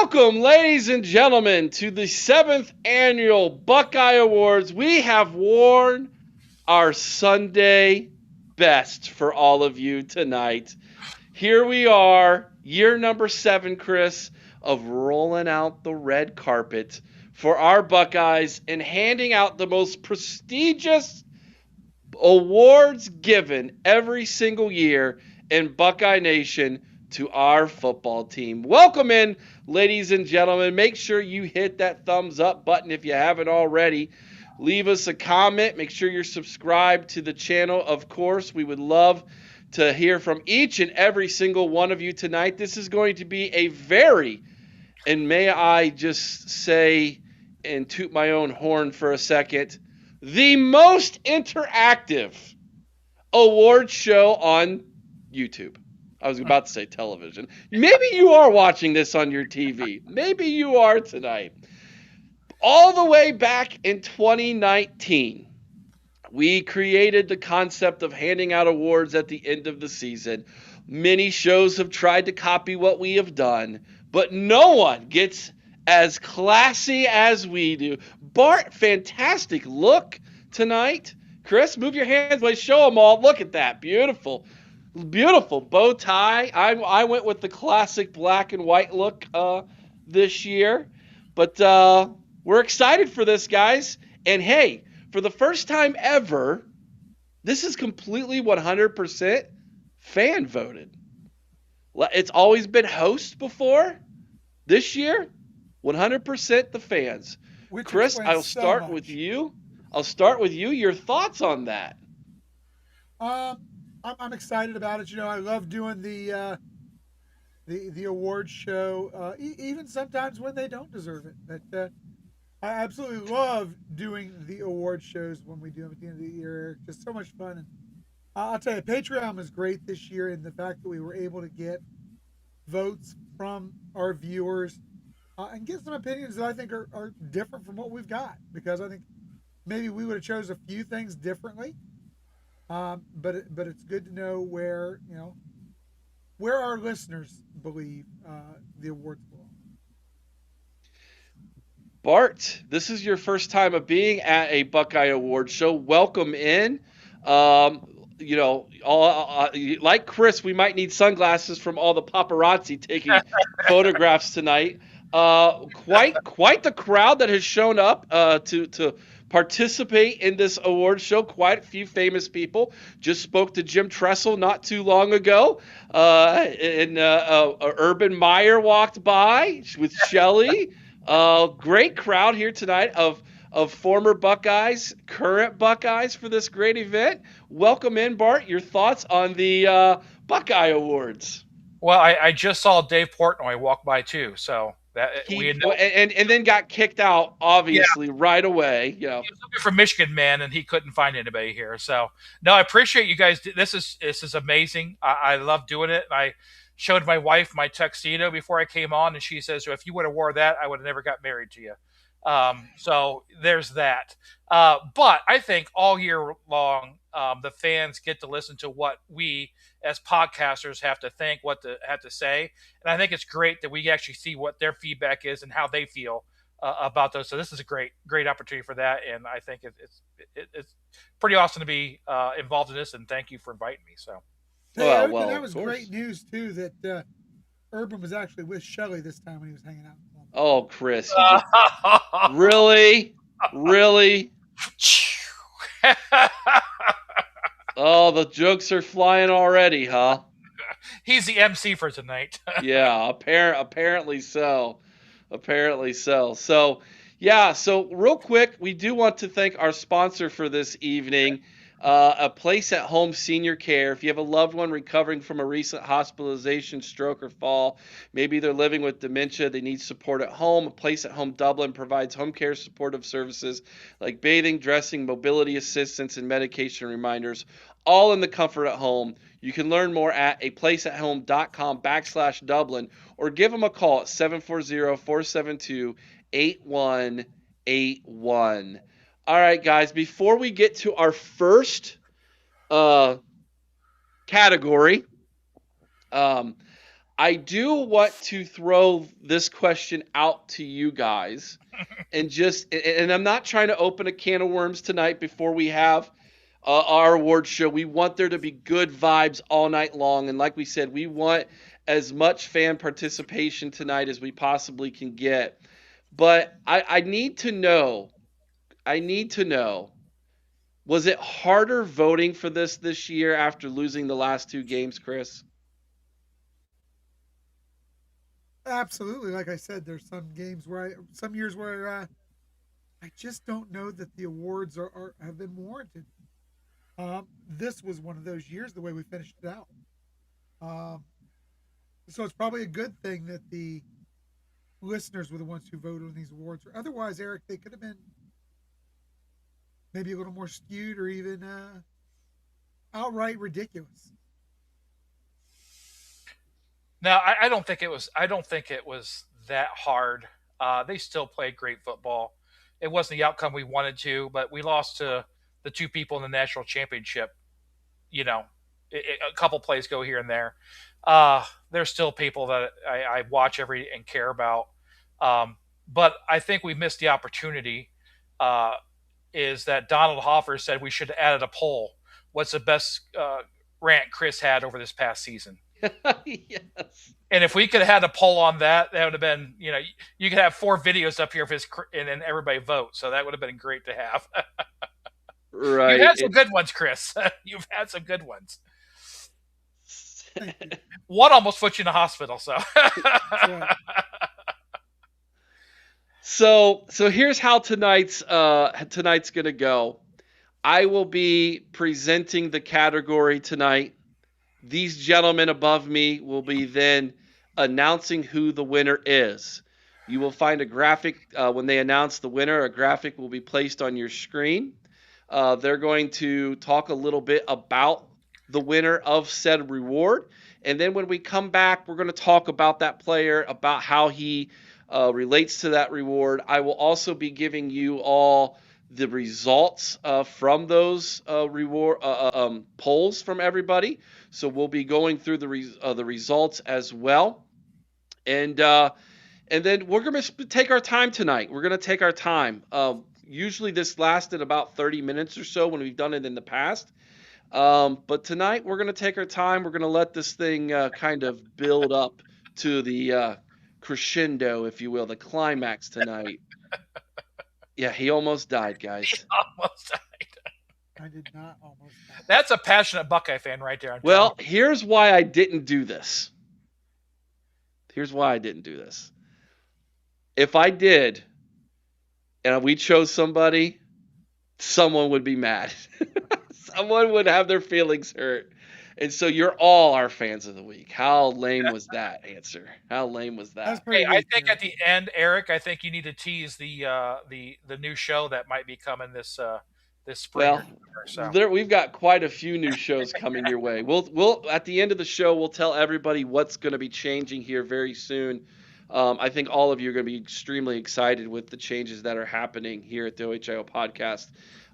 Welcome, ladies and gentlemen, to the 7th annual Buckeye Awards. We have worn our Sunday best for all of you tonight. Here we are, year number 7, Chris, of rolling out the red carpet for our Buckeyes and handing out the most prestigious awards given every single year in Buckeye Nation to our football team. Welcome in, ladies and gentlemen. Make sure you hit that thumbs up button if you haven't already. Leave us a comment. Make sure you're subscribed to the channel. Of course, we would love to hear from each and every single one of you tonight. This is going to be a very, and may I just say and toot my own horn for a second, the most interactive award show on YouTube. I was about to say television. Maybe you are watching this on your TV. Maybe you are tonight. All the way back in 2019, we created the concept of handing out awards at the end of the season. Many shows have tried to copy what we have done, but no one gets as classy as we do. Bart, fantastic look tonight. Chris, move your hands. Let's show them all. Look at that. Beautiful. Beautiful bow tie. I went with the classic black and white look this year. But we're excited for this, guys. And hey, for the first time ever, this is completely 100% fan voted. It's always been host before. This year, 100% the fans. Which Chris, explains I'll so start much. with you. I'll start with you. Your thoughts on that? I'm excited about it. You know, I love doing the award show, even sometimes when they don't deserve it. But I absolutely love doing the award shows when we do them at the end of the year. Just so much fun. And I'll tell you, Patreon was great this year in the fact that we were able to get votes from our viewers and get some opinions that I think are different from what we've got. Because I think maybe we would have chose a few things differently. But it's good to know where our listeners believe the awards belong. Bart, this is your first time of being at a Buckeye Award show. Welcome in. Like Chris, we might need sunglasses from all the paparazzi taking photographs tonight. Quite the crowd that has shown up to participate in this award show. Quite a few famous people. Just spoke to Jim Tressel not too long ago, and Urban Meyer walked by with Shelley. Great crowd here tonight of former Buckeyes, current Buckeyes for this great event. Welcome in, Bart. Your thoughts on the Buckeye Awards? Well, I just saw Dave Portnoy walk by too, so that we had and then got kicked out, obviously, right away. he was looking for Michigan man, and he couldn't find anybody here. So no, I appreciate you guys. This is amazing. I love doing it. I showed my wife my tuxedo before I came on, and she says, "If you would have wore that, I would have never got married to you." So there's that. But I think all year long, the fans get to listen to what we as podcasters have to think, have to say, and I think it's great that we actually see what their feedback is and how they feel about those. So this is a great opportunity for that, and I think it's pretty awesome to be involved in this. And thank you for inviting me. So. Hey, Well, that of was course. great news too. That Urban was actually with Shelley this time when he was hanging out. Oh, Chris, you just really. Oh, the jokes are flying already, huh? He's the MC for tonight. Yeah, apparently so. Apparently so. So, yeah, so real quick, we do want to thank our sponsor for this evening, A Place at Home Senior Care. If you have a loved one recovering from a recent hospitalization, stroke, or fall, maybe they're living with dementia, they need support at home, A Place at Home Dublin provides home care supportive services like bathing, dressing, mobility assistance, and medication reminders, all in the comfort at home. You can learn more at aplaceathome.com/Dublin or give them a call at 740-472-8181. All right, guys, before we get to our first category, I do want to throw this question out to you guys, and I'm not trying to open a can of worms tonight before we have our award show. We want there to be good vibes all night long, and like we said, we want as much fan participation tonight as we possibly can get. But I need to know. I need to know. Was it harder voting for this year after losing the last two games, Chris? Absolutely. Like I said, there's some years where I just don't know that the awards have been warranted. This was one of those years, the way we finished it out. Um, so it's probably a good thing that the listeners were the ones who voted on these awards. Or otherwise, Eric, they could have been maybe a little more skewed or even outright ridiculous. No, I don't think it was. I don't think it was that hard. They still played great football. It wasn't the outcome we wanted to, but we lost to the two people in the national championship. You know, a couple plays go here and there. There's still people that I watch every and care about. But I think we missed the opportunity. Uh, is that Donald Hoffer said we should have added a poll. What's the best rant Chris had over this past season? Yes. And if we could have had a poll on that, that would have been, you could have 4 videos up here of his, and then everybody vote. So that would have been great to have. You've Right. had some good ones, Chris. You've had some good ones. One almost put you in the hospital. So, so here's how tonight's gonna go. I will be presenting the category tonight. These gentlemen above me will be then announcing who the winner is. You will find a graphic when they announce the winner. A graphic will be placed on your screen. They're going to talk a little bit about the winner of said reward. And then when we come back, we're going to talk about that player, about how he relates to that reward. I will also be giving you all the results from those reward polls from everybody. So we'll be going through the results as well. And then we're going to take our time tonight. We're going to take our time. Usually this lasted about 30 minutes or so when we've done it in the past. But tonight we're going to take our time. We're going to let this thing kind of build up to the crescendo, if you will, the climax tonight. Yeah, he almost died, guys. Almost died. I did not almost die. That's a passionate Buckeye fan right there. Well, here's why I didn't do this. Here's why I didn't do this. If I did, and we chose somebody, someone would be mad. Someone would have their feelings hurt. And so you're all our fans of the week. How lame was that answer? How lame was that? Hey, I think at the end, Eric, I think you need to tease the new show that might be coming this spring. Well, we've got quite a few new shows coming your way. We'll at the end of the show, we'll tell everybody what's going to be changing here very soon. I think all of you are going to be extremely excited with the changes that are happening here at the OHIO podcast.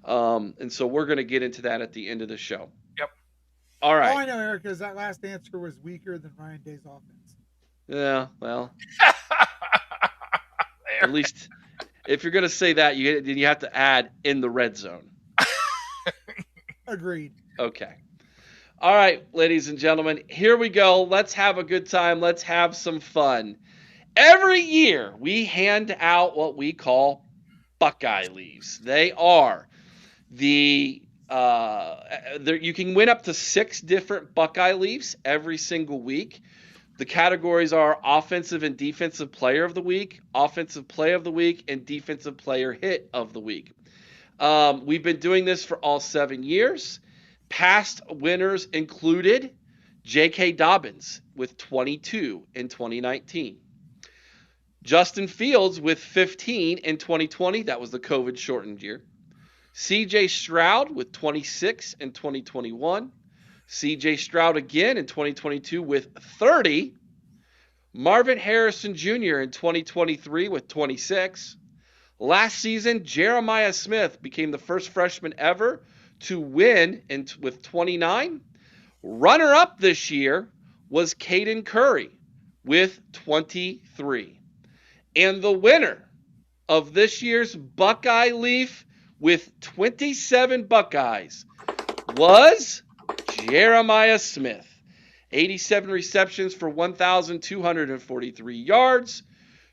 And so we're going to get into that at the end of the show. Yep. All right. All I know, Eric, is that last answer was weaker than Ryan Day's offense. Yeah, well. At least if you're going to say that, you have to add in the red zone. Agreed. Okay. All right, ladies and gentlemen, here we go. Let's have a good time. Let's have some fun. Every year, we hand out what we call Buckeye leaves. They are you can win up to 6 different Buckeye leaves every single week. The categories are offensive and defensive player of the week, offensive play of the week, and defensive player hit of the week. We've been doing this for all 7 years. Past winners included J.K. Dobbins with 22 in 2019. Justin Fields with 15 in 2020. That was the COVID-shortened year. C.J. Stroud with 26 in 2021. C.J. Stroud again in 2022 with 30. Marvin Harrison Jr. in 2023 with 26. Last season, Jeremiah Smith became the first freshman ever to win with 29. Runner-up this year was Caden Curry with 23. And the winner of this year's Buckeye Leaf with 27 Buckeyes was Jeremiah Smith. 87 receptions for 1,243 yards,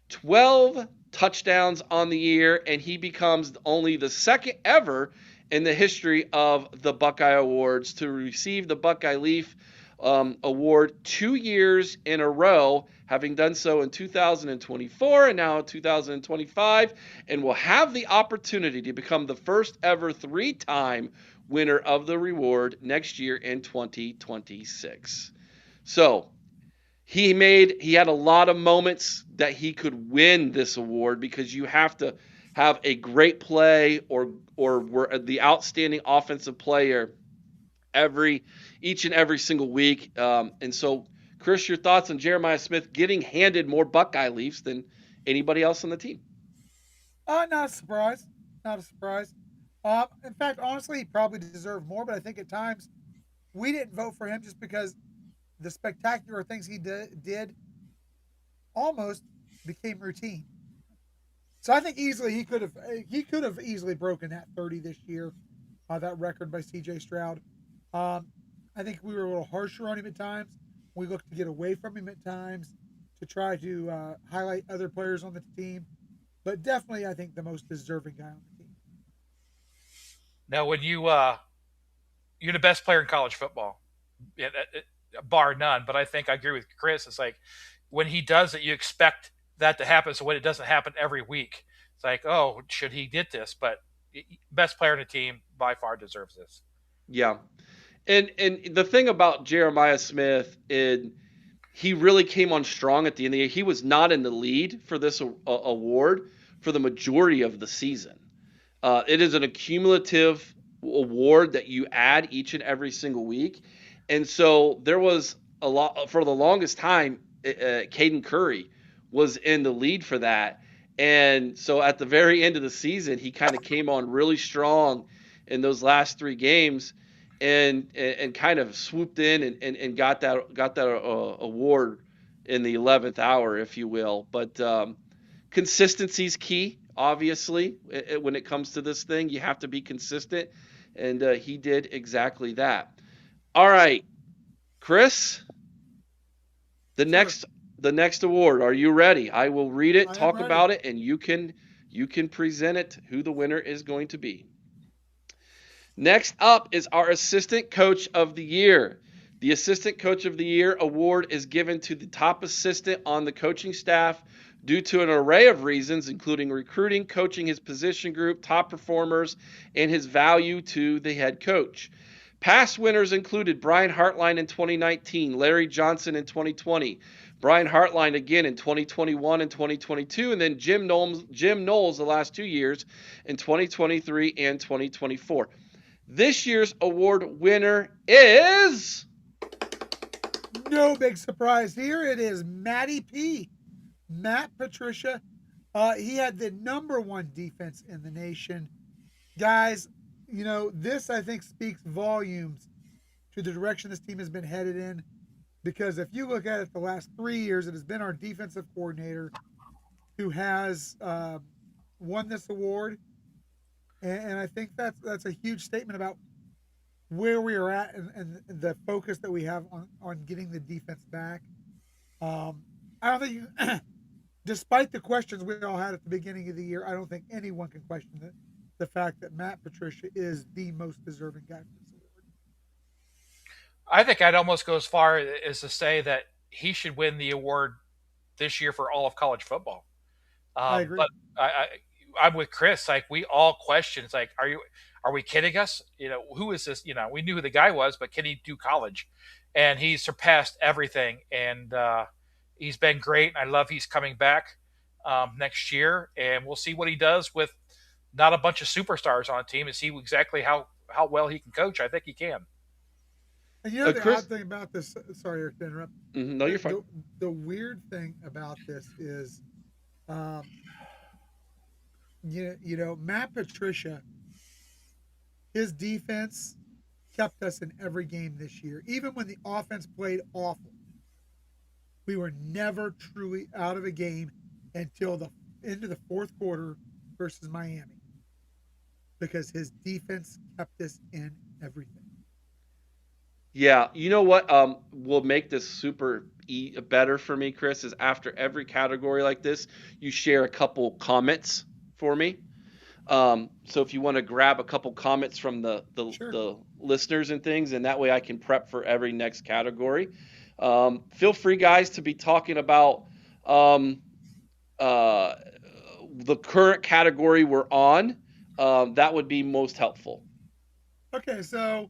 12 touchdowns on the year, and he becomes only the second ever in the history of the Buckeye Awards to receive the Buckeye Leaf Award 2 years in a row, having done so in 2024 and now 2025, and will have the opportunity to become the first ever 3-time winner of the reward next year in 2026. So he had a lot of moments that he could win this award because you have to have a great play or were the outstanding offensive player every each and every single week. And so, Chris, your thoughts on Jeremiah Smith getting handed more Buckeye Leafs than anybody else on the team? Not a surprise. Not a surprise. In fact, honestly, he probably deserved more, but I think at times we didn't vote for him just because the spectacular things he did almost became routine. So I think easily he could have easily broken that 30 this year, that record by C.J. Stroud. Um, I think we were a little harsher on him at times. We looked to get away from him at times to try to highlight other players on the team, but definitely I think the most deserving guy on the team. Now, when you're the best player in college football, bar none. But I think I agree with Chris. It's like when he does it, you expect that to happen. So when it doesn't happen every week, it's like, oh, should he get this? But best player in the team by far deserves this. Yeah, and the thing about Jeremiah Smith is he really came on strong at the end of the year. He was not in the lead for this award for the majority of the season. It is an accumulative award that you add each and every single week. And so there was a lot for the longest time. Caden Curry was in the lead for that. And so at the very end of the season, he kind of came on really strong in those last 3 games and kind of swooped in and got that award in the 11th hour, if you will. But consistency is key, obviously, when it comes to this thing. You have to be consistent, and he did exactly that. All right, Chris, the Sure, next the next award. Are you ready? I will read it, I am talk ready. about it, and you can present it who the winner is going to be. Next up is our Assistant Coach of the Year. The Assistant Coach of the Year award is given to the top assistant on the coaching staff due to an array of reasons, including recruiting, coaching his position group, top performers, and his value to the head coach. Past winners included Brian Hartline in 2019, Larry Johnson in 2020, Brian Hartline again in 2021 and 2022, and then Jim Knowles the last 2 years in 2023 and 2024. This year's award winner is No big surprise here. It is Matty P. Matt Patricia. He had the number one defense in the nation. Guys, this I think speaks volumes to the direction this team has been headed in. Because if you look at it the last 3 years, it has been our defensive coordinator who has won this award. And I think that's a huge statement about where we are at and the focus that we have on getting the defense back. I don't think despite the questions we all had at the beginning of the year, I don't think anyone can question the fact that Matt Patricia is the most deserving guy for this award. I think I'd almost go as far as to say that he should win the award this year for all of college football. I agree. But I'm with Chris. Like we all question, it's like, are we kidding us? Who is this? We knew who the guy was, but can he do college? And he's surpassed everything, and he's been great. I love he's coming back next year, and we'll see what he does with not a bunch of superstars on a team and see exactly how well he can coach. I think he can. And the Chris. odd thing about this, sorry Eric, to interrupt. No, you're The, fine. the, the weird thing about this is, um, Matt Patricia, his defense kept us in every game this year, even when the offense played awful. We were never truly out of a game until the end of the fourth quarter versus Miami because his defense kept us in everything. Yeah, you know what? Will make this better for me, Chris. Is after every category like this, you share a couple comments for me. So if you want to grab a couple comments from Sure. the listeners and things, and that way I can prep for every next category. Feel free, guys, to be talking about um, uh, the current category we're on. That would be most helpful. Okay, so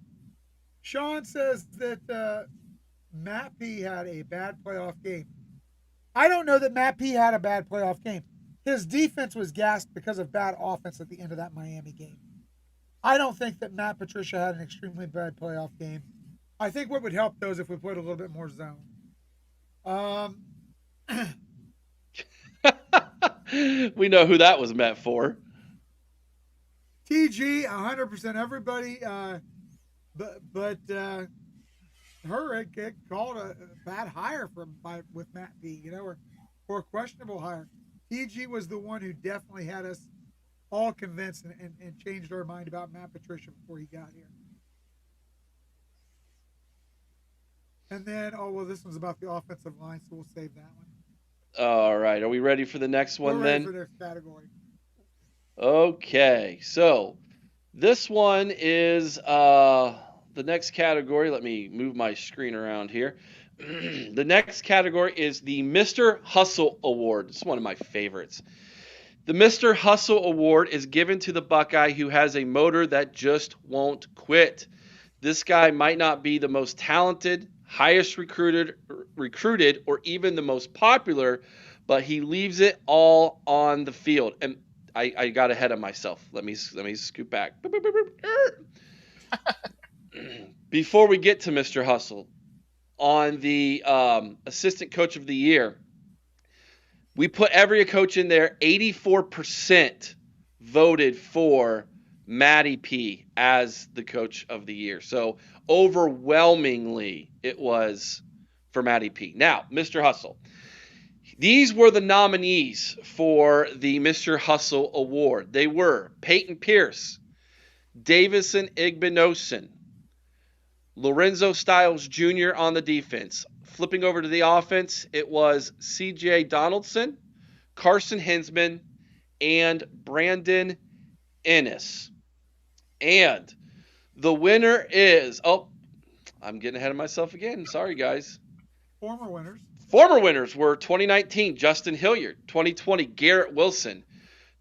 Sean says that Matt P had a bad playoff game. I don't know that Matt P had a bad playoff game. His defense was gassed because of bad offense at the end of that Miami game. I don't think that Matt Patricia had an extremely bad playoff game. I think what would help though is if we played a little bit more zone. Um, We know who that was meant for. TG, 100% everybody, but her get called a bad hire with Matt P. Or a questionable hire. TG was the one who definitely had us all convinced and changed our mind about Matt Patricia before he got here. And then, oh well, this one's about the offensive line, so we'll save that one. All right, are we ready for the next We're one ready for then? the next category. Okay, so this one is the next category. Let me move my screen around here. The next category is the Mr. Hustle Award. It's one of my favorites. The Mr. Hustle Award is given to the Buckeye who has a motor that just won't quit. This guy might not be the most talented, highest recruited, or even the most popular, but he leaves it all on the field. And I got ahead of myself. Let me scoot back. Before we get to Mr. Hustle, on the assistant coach of the year, we put every coach in there. 84% voted for Matty P as the coach of the year. So overwhelmingly, it was for Matty P. Now, Mr. Hustle. These were the nominees for the Mr. Hustle Award. They were Peyton Pierce, Davison Igbinosun, Lorenzo Styles Jr. on the defense. Flipping over to the offense, it was C.J. Donaldson, Carson Hinsman, and Brandon Ennis. And the winner is, oh, I'm getting ahead of myself again. Sorry, guys. Former winners. Former winners were 2019, Justin Hilliard, 2020, Garrett Wilson,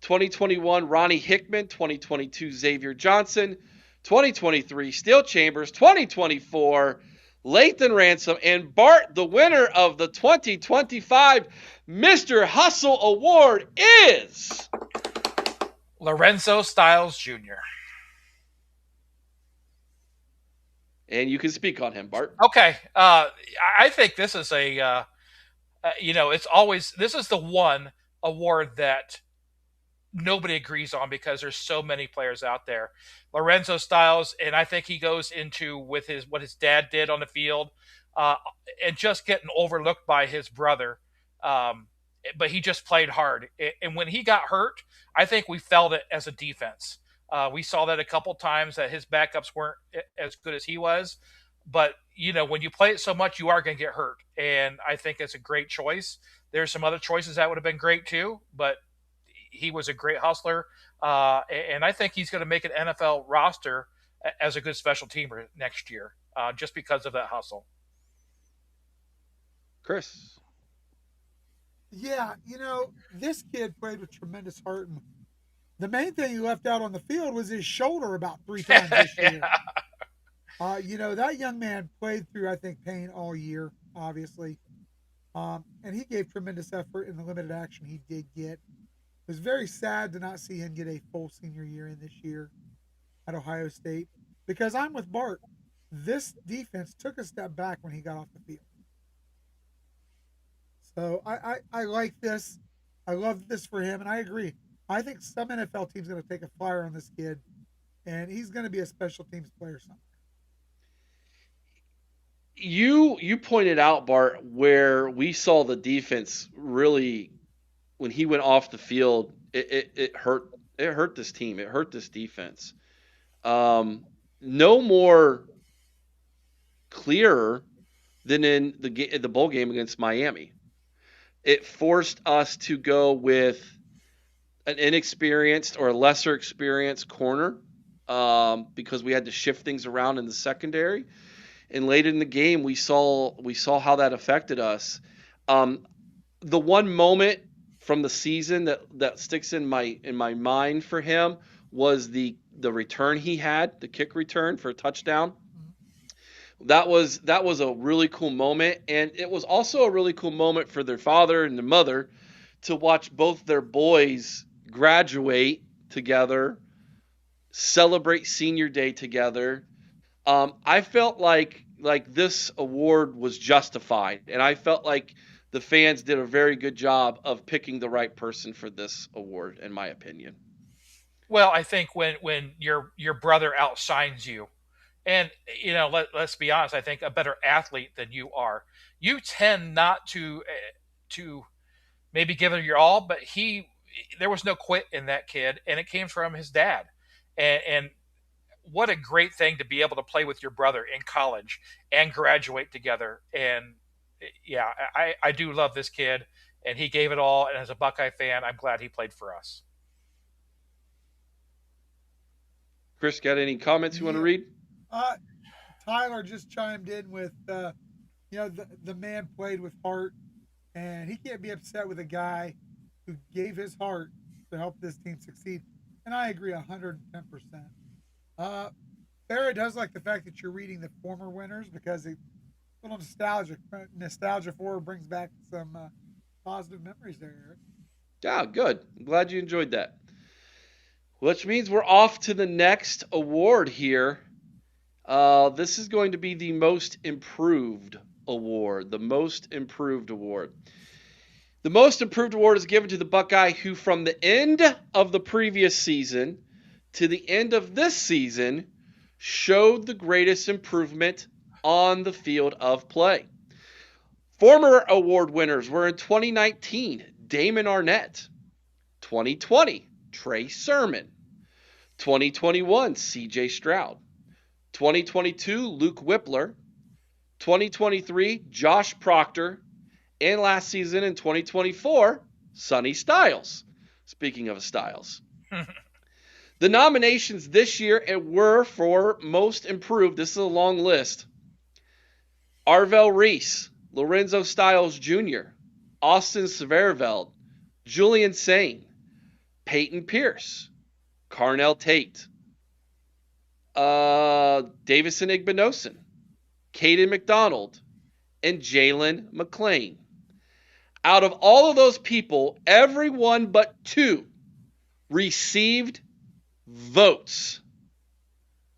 2021, Ronnie Hickman, 2022, Xavier Johnson, 2023, Steel Chambers, 2024, Lathan Ransom, and Bart, the winner of the 2025 Mr. Hustle Award is Lorenzo Styles Jr. And you can speak on him, Bart. Okay, I think this is it's always this is the one award that nobody agrees on because there's so many players out there. Lorenzo Styles, and I think he goes into with his what his dad did on the field, uh, and just getting overlooked by his brother. Um, but he just played hard, and when he got hurt, I think we felt it as a defense. We saw that a couple times that his backups weren't as good as he was, but when you play it so much, you are going to get hurt, and I think it's a great choice. There's some other choices that would have been great too, but he was a great hustler, and I think he's going to make an NFL roster as a good special teamer next year, just because of that hustle. Chris. Yeah, this kid played with tremendous heart. And the main thing he left out on the field was his shoulder about three times this Yeah. year. That young man played through, I think, pain all year, obviously. And he gave tremendous effort in the limited action he did get. It was very sad to not see him get a full senior year in this year at Ohio State because I'm with Bart. This defense took a step back when he got off the field. So I like this. I love this for him, and I agree. I think some NFL team's going to take a flyer on this kid, and he's going to be a special teams player somewhere. You pointed out, Bart, where we saw the defense really when he went off the field. It hurt. It hurt this team. It hurt this defense. Um, no more clearer than in the bowl game against Miami. It forced us to go with an inexperienced or a lesser experienced corner because we had to shift things around in the secondary. And late in the game, we saw how that affected us. Um, the one moment from the season that sticks in my mind for him was the return he had, the kick return for a touchdown. Mhm. That was a really cool moment, and it was also a really cool moment for their father and their mother to watch both their boys graduate together, celebrate senior day together. I felt like this award was justified, and I felt like the fans did a very good job of picking the right person for this award, in my opinion. Well, I think when your brother outshines you, and let's be honest, I think a better athlete than you are, you tend not to maybe give it your all, but he there was no quit in that kid, and it came from his dad, and what a great thing to be able to play with your brother in college and graduate together. And yeah, I do love this kid, and he gave it all. And as a Buckeye fan, I'm glad he played for us. Chris, got any comments you want to Yeah. read? Uh, Tyler just chimed in with, the man played with heart, and he can't be upset with a guy who gave his heart to help this team succeed. And I agree 110%. Uh, Farrah does like the fact that you're reading the former winners because it's a little nostalgia for her brings back some positive memories there, Eric. Yeah, good. I'm glad you enjoyed that. Which means we're off to the next award here. This is going to be the most improved award. The most improved award. The most improved award is given to the Buckeye who, from the end of the previous season to the end of this season, showed the greatest improvement on the field of play. Former award winners were in 2019, Damon Arnett; 2020, Trey Sermon; 2021, CJ Stroud; 2022, Luke Whippler; 2023, Josh Proctor; and last season in 2024, Sonny Styles. Speaking of Styles. The nominations this year were for most improved. This is a long list. Arvell Reese, Lorenzo Styles Jr., Austin Severveld, Julian Sane, Peyton Pierce, Carnell Tate, Davison Igbinosun, Caden McDonald, and Jalen McLean. Out of all of those people, everyone but two received votes,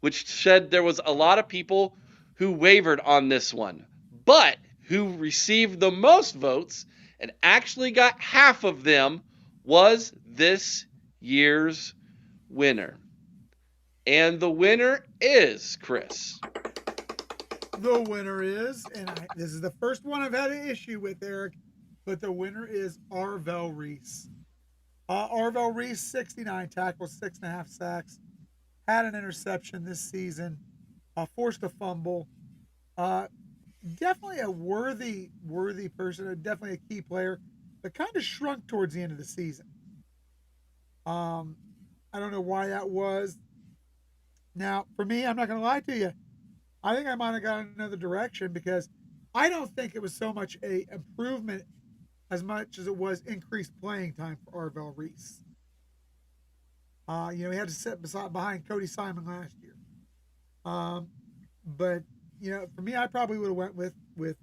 which said there was a lot of people who wavered on this one. But who received the most votes and actually got half of them was this year's winner. And the winner is Chris. The winner is, this is the first one I've had an issue with, Eric, but the winner is Arvell Reese. Arvell Reese, 69 tackles, 6.5 sacks, had an interception this season, forced a fumble. Uh, Definitely a worthy person, definitely a key player, but kind of shrunk towards the end of the season. Um, I don't know why that was. Now, for me, I'm not going to lie to you. I think I might have gone another direction because I don't think it was so much a improvement as much as it was increased playing time for Arvell Reese. He had to sit behind Cody Simon last year. Um, but for me, I probably would have went with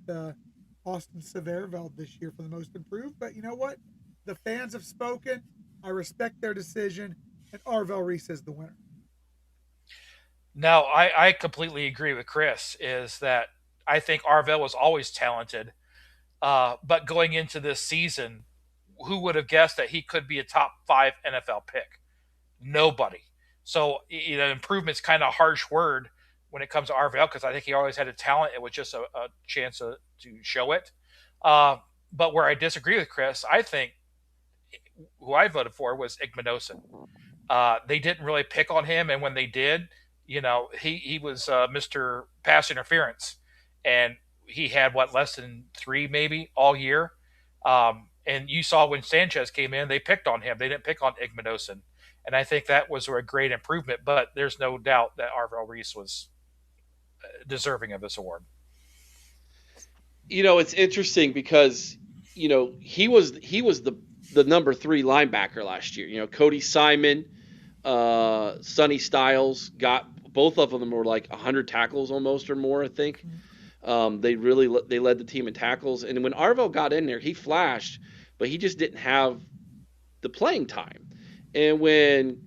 Austin Severveld this year for the most improved. But you know what? The fans have spoken. I respect their decision, and Arvell Reese is the winner. No, I completely agree with Chris. Is that I think Arvell was always talented, but going into this season, who would have guessed that he could be a top five NFL pick? Nobody. So improvement's kind of a harsh word when it comes to Arvell because I think he always had a talent. It was just a chance to show it. Uh, but where I disagree with Chris, I think who I voted for was Igmanosin. They didn't really pick on him, and when they did, he was Mr. Pass Interference, and he had what less than three maybe all year. And you saw when Sanchez came in, they picked on him. They didn't pick on Igmanosin, and I think that was a great improvement. But there's no doubt that Arvell Reese was deserving of this award. It's interesting because he was the number 3 linebacker last year. Cody Simon, Sonny Styles got both of them were like 100 tackles almost or more, I think. They led the team in tackles, and when Arvell got in there, he flashed, but he just didn't have the playing time. And when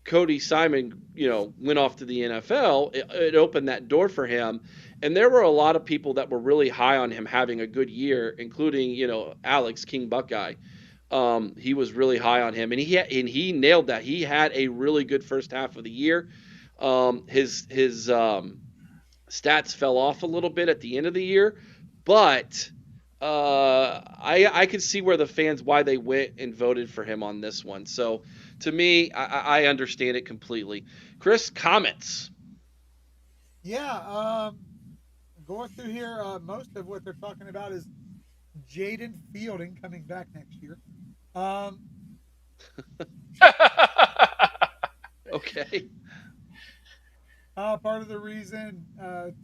Cody Simon, went off to the NFL, it opened that door for him. And there were a lot of people that were really high on him having a good year, including, Alex King Buckeye. He was really high on him, and he nailed that. He had a really good first half of the year. His stats fell off a little bit at the end of the year, but I could see where the fans why they went and voted for him on this one. So to me, I understand it completely. Chris, comments? Yeah, going through here, most of what they're talking about is Jaden Fielding coming back next year. Um, Okay. Part of the reason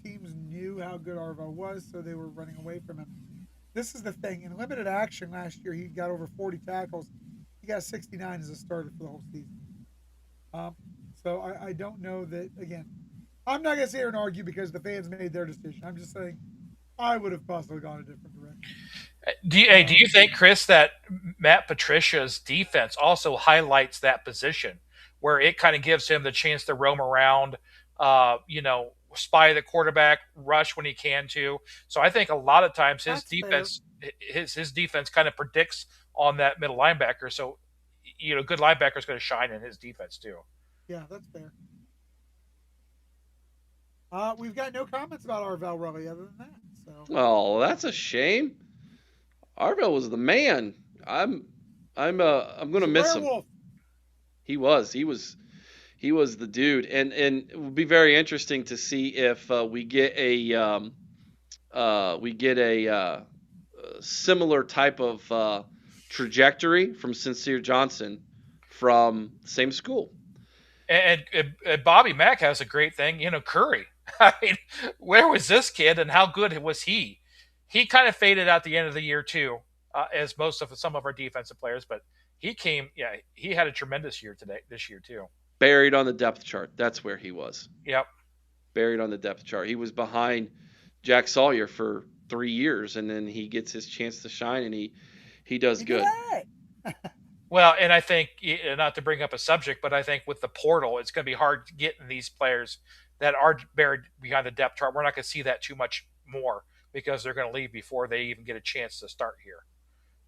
teams knew how good Arvo was, so they were running away from him. This is the thing. In limited action last year, he got over 40 tackles. He got 69 as a starter for the whole season. Um, so I don't know that, again, I'm not going to sit here and argue because the fans made their decision. I'm just saying I would have possibly gone a different direction. Do you think, Chris, that Matt Patricia's defense also highlights that position where it kind of gives him the chance to roam around, spy the quarterback, rush when he can to? So I think a lot of times his That's fair. defense, his defense kind of predicts on that middle linebacker. So, good linebacker is going to shine in his defense too. Yeah, that's fair. We've got no comments about Arvel really other than that. So Oh, that's a shame. Arvell was the man. I'm he's gonna a miss him. werewolf. He was the dude, and it will be very interesting to see if we get a similar type of trajectory from Sincere Johnson from the same school. And Bobby Mack has a great thing, Curry. I mean, where was this kid and how good was he? He kind of faded out the end of the year too, as most of some of our defensive players. But he had a tremendous year this year too. Buried on the depth chart. That's where he was. Yep. Buried on the depth chart. He was behind Jack Sawyer for 3 years, and then he gets his chance to shine, and he does He did good. that. Well, and I think not to bring up a subject, but I think with the portal, it's going to be hard getting these players that are buried behind the depth chart. We're not going to see that too much more because they're going to leave before they even get a chance to start here,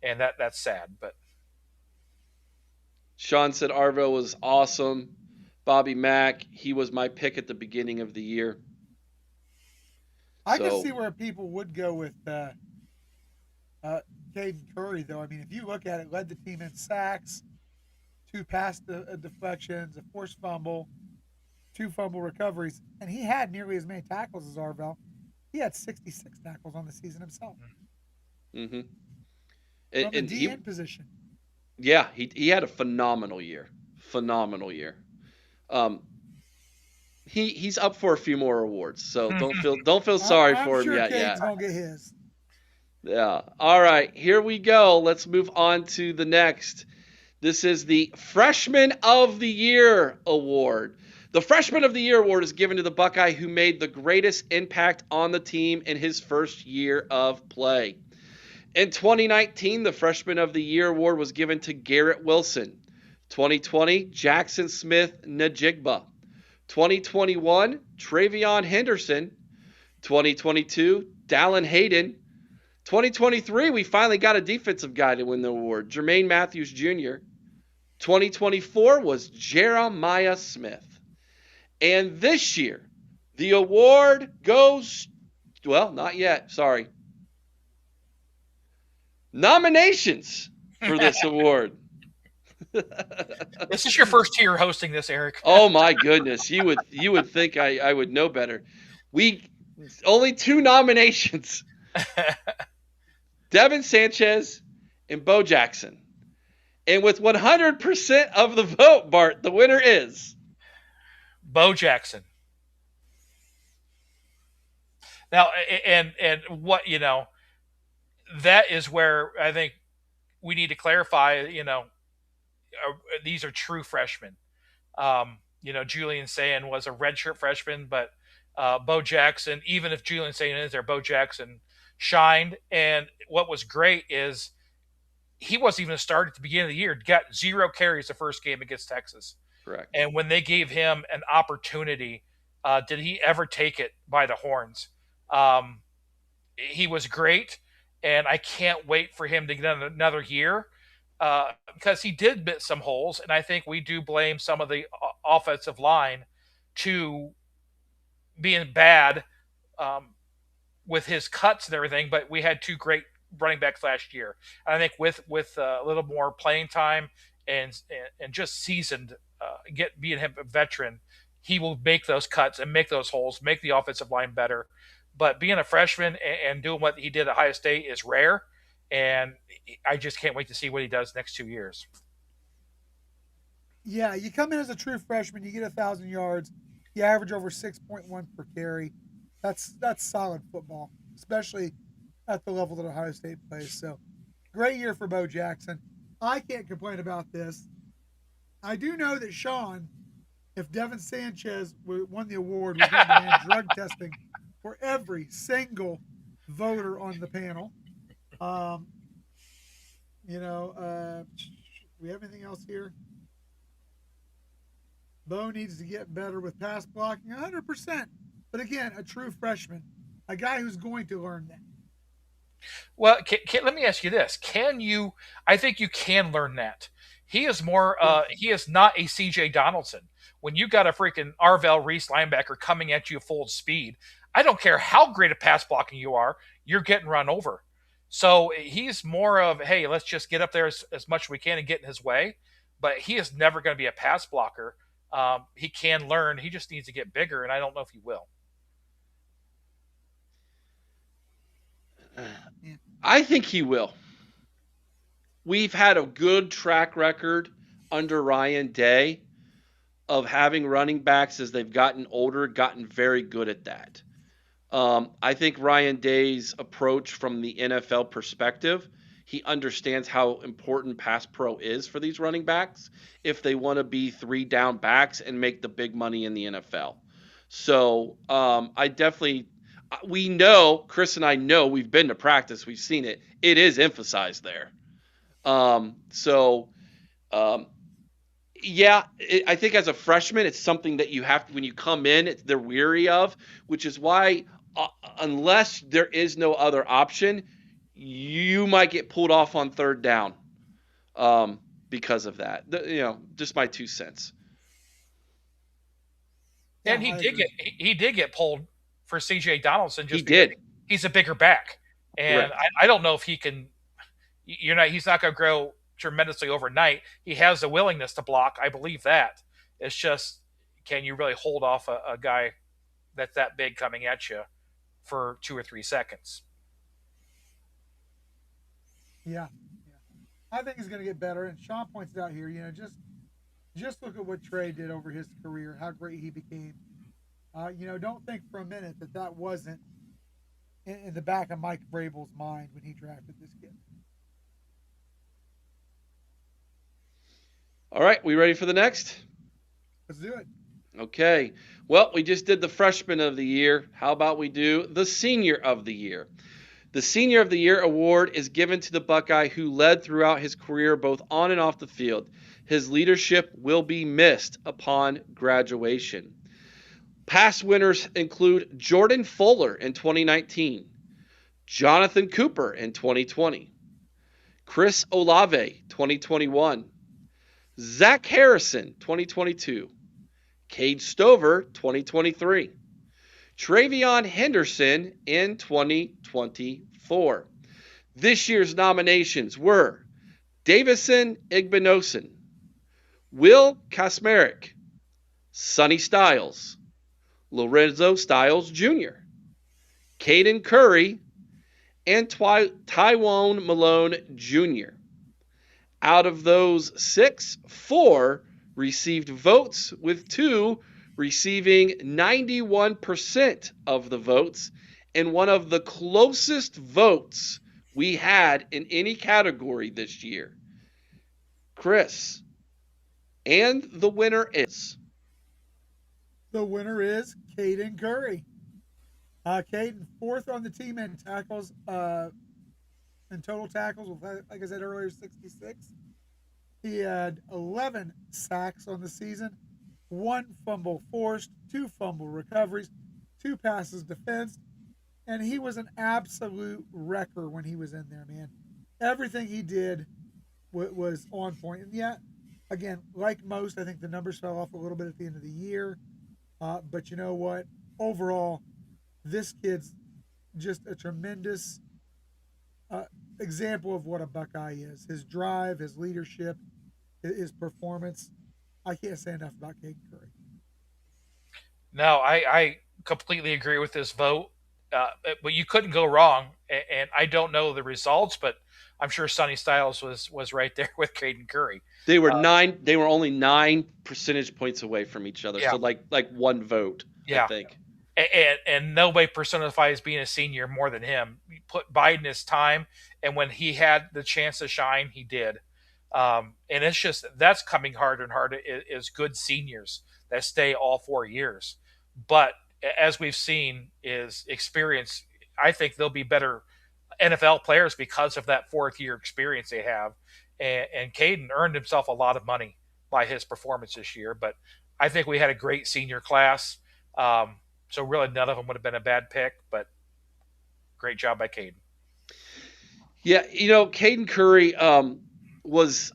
and that's sad. But Sean said Arvo was awesome. Bobby Mack, he was my pick at the beginning of the year. I can So see where people would go with Caden Curry, though. I mean, if you look at it, led the team in sacks, two pass deflections, a forced fumble, two fumble recoveries, and he had nearly as many tackles as Arvel. He had 66 tackles on the season himself hmm from the and he DN position. yeah, he had a phenomenal year. Phenomenal year. Um he's up for a few more awards, so don't feel sorry I'm for him sure yet. Caden's gonna get his. Yeah. All right, here we go. Let's move on to the next. This is the Freshman of the Year award. The Freshman of the Year award is given to the Buckeye who made the greatest impact on the team in his first year of play. In 2019, the Freshman of the Year award was given to Garrett Wilson. 2020, Jackson Smith Najigba. 2021, Travion Henderson. 2022, Dallin Hayden. 2023, we finally got a defensive guy to win the award, Jermaine Matthews Jr. 2024 was Jeremiah Smith. And this year, The award goes, well, not yet. Sorry. Nominations for this award. This is your first year hosting this, Eric. Oh my goodness. You would think I would know better. We only 2 nominations. Devin Sanchez and Bo Jackson. And with 100% of the vote, Bart, the winner is Bo Jackson. Now, and what that is where I think we need to clarify. These are true freshmen. Julian Sayin was a redshirt freshman, but Bo Jackson, even if Julian Sayin is there, Bo Jackson shined. And what was great is he wasn't even a start at the beginning of the year. Got 0 carries the first game against Texas. correct. And when they gave him an opportunity, did he ever take it by the horns? He was great, and I can't wait for him to get another year because he did bit some holes, and I think we do blame some of the offensive line to being bad with his cuts and everything. But we had 2 great running backs last year, and I think with a little more playing time and just seasoned, being him a veteran, he will make those cuts and make those holes, make the offensive line better. But being a freshman and doing what he did at Ohio State is rare, and I just can't wait to see what he does next 2 years. Yeah, you come in as a true freshman, you get 1,000 yards, you average over 6.1 per carry. That's solid football, especially at the level that Ohio State plays. So, great year for Bo Jackson. I can't complain about this. I do know that Sean, if Devin Sanchez won the award, was going to demand drug testing for every single voter on the panel. Um, do we have anything else here? Bo needs to get better with pass blocking, 100%. But again, a true freshman, a guy who's going to learn that. Well, let me ask you this: Can you? I think you can learn that. He is more. He is not a C.J. Donaldson. When you got a freaking Arvell Reese linebacker coming at you full speed, I don't care how great a pass blocking you are, you're getting run over. So he's more of, hey, let's just get up there as much as we can and get in his way. But he is never going to be a pass blocker. He can learn. He just needs to get bigger, and I don't know if he will. I think he will. We've had a good track record under Ryan Day of having running backs as they've gotten older, gotten very good at that. I think Ryan Day's approach from the NFL perspective, he understands how important pass pro is for these running backs if they want to be 3 down backs and make the big money in the NFL. So I definitely, we know, Chris and I know, we've been to practice, we've seen it. It is emphasized there. Yeah, I think as a freshman, it's something that you have to, when you come in, they're weary of, which is why, unless there is no other option, you might get pulled off on 3rd down because of that. Just my 2 cents. And he did get pulled for C.J. Donaldson. He did. He's a bigger back, and I don't know if he can. He's not going to grow tremendously overnight. He has the willingness to block. I believe that. It's just, can you really hold off a guy that's that big coming at you for 2 or 3 seconds? Yeah. I think he's going to get better. And Sean points it out here, just look at what Trey did over his career, how great he became. Don't think for a minute that wasn't in the back of Mike Vrabel's mind when he drafted this kid. All right, we ready for the next? Let's do it. Okay. Well, we just did the freshman of the year. How about we do the senior of the year? The Senior of the Year award is given to the Buckeye who led throughout his career both on and off the field. His leadership will be missed upon graduation. Past winners include Jordan Fuller in 2019, Jonathan Cooper in 2020, Chris Olave 2021, Zach Harrison 2022, Cade Stover 2023, Travion Henderson in 2024. This year's nominations were Davison Igbinosun, Will Kasmerick, Sonny Styles, Lorenzo Styles Jr., Caden Curry, and Tywone Malone Jr. Out of those six, four received votes, with two receiving 91% of the votes, and one of the closest votes we had in any category this year. Chris, and the winner is. The winner is Caden Curry. Caden, fourth on the team in tackles, in total tackles, with, like I said earlier, 66. He had 11 sacks on the season, one fumble forced, two fumble recoveries, two passes defensed, and he was an absolute wrecker when he was in there, man. Everything he did was on point. And yet, again, like most, I think the numbers fell off a little bit at the end of the year. But you know what? Overall, this kid's just a tremendous uh, example of what a Buckeye is. His drive, his leadership, his performance. I can't say enough about Caden Curry. No, I completely agree with this vote. But you couldn't go wrong. And I don't know the results, but I'm sure Sonny Styles was right there with Caden Curry. They were Uh, nine. They were only 9 percentage points away from each other. yeah, So like one vote, I yeah. think. And nobody personifies being a senior more than him. He put Biden his time, and when he had the chance to shine, he did. And it's just that's coming harder and harder is good seniors that stay all 4 years. But as we've seen, is experience. I think they'll be better NFL players because of that fourth year experience they have. And Caden earned himself a lot of money by his performance this year. But I think we had a great senior class. So really, none of them would have been a bad pick. But great job by Caden. Yeah, Caden Curry was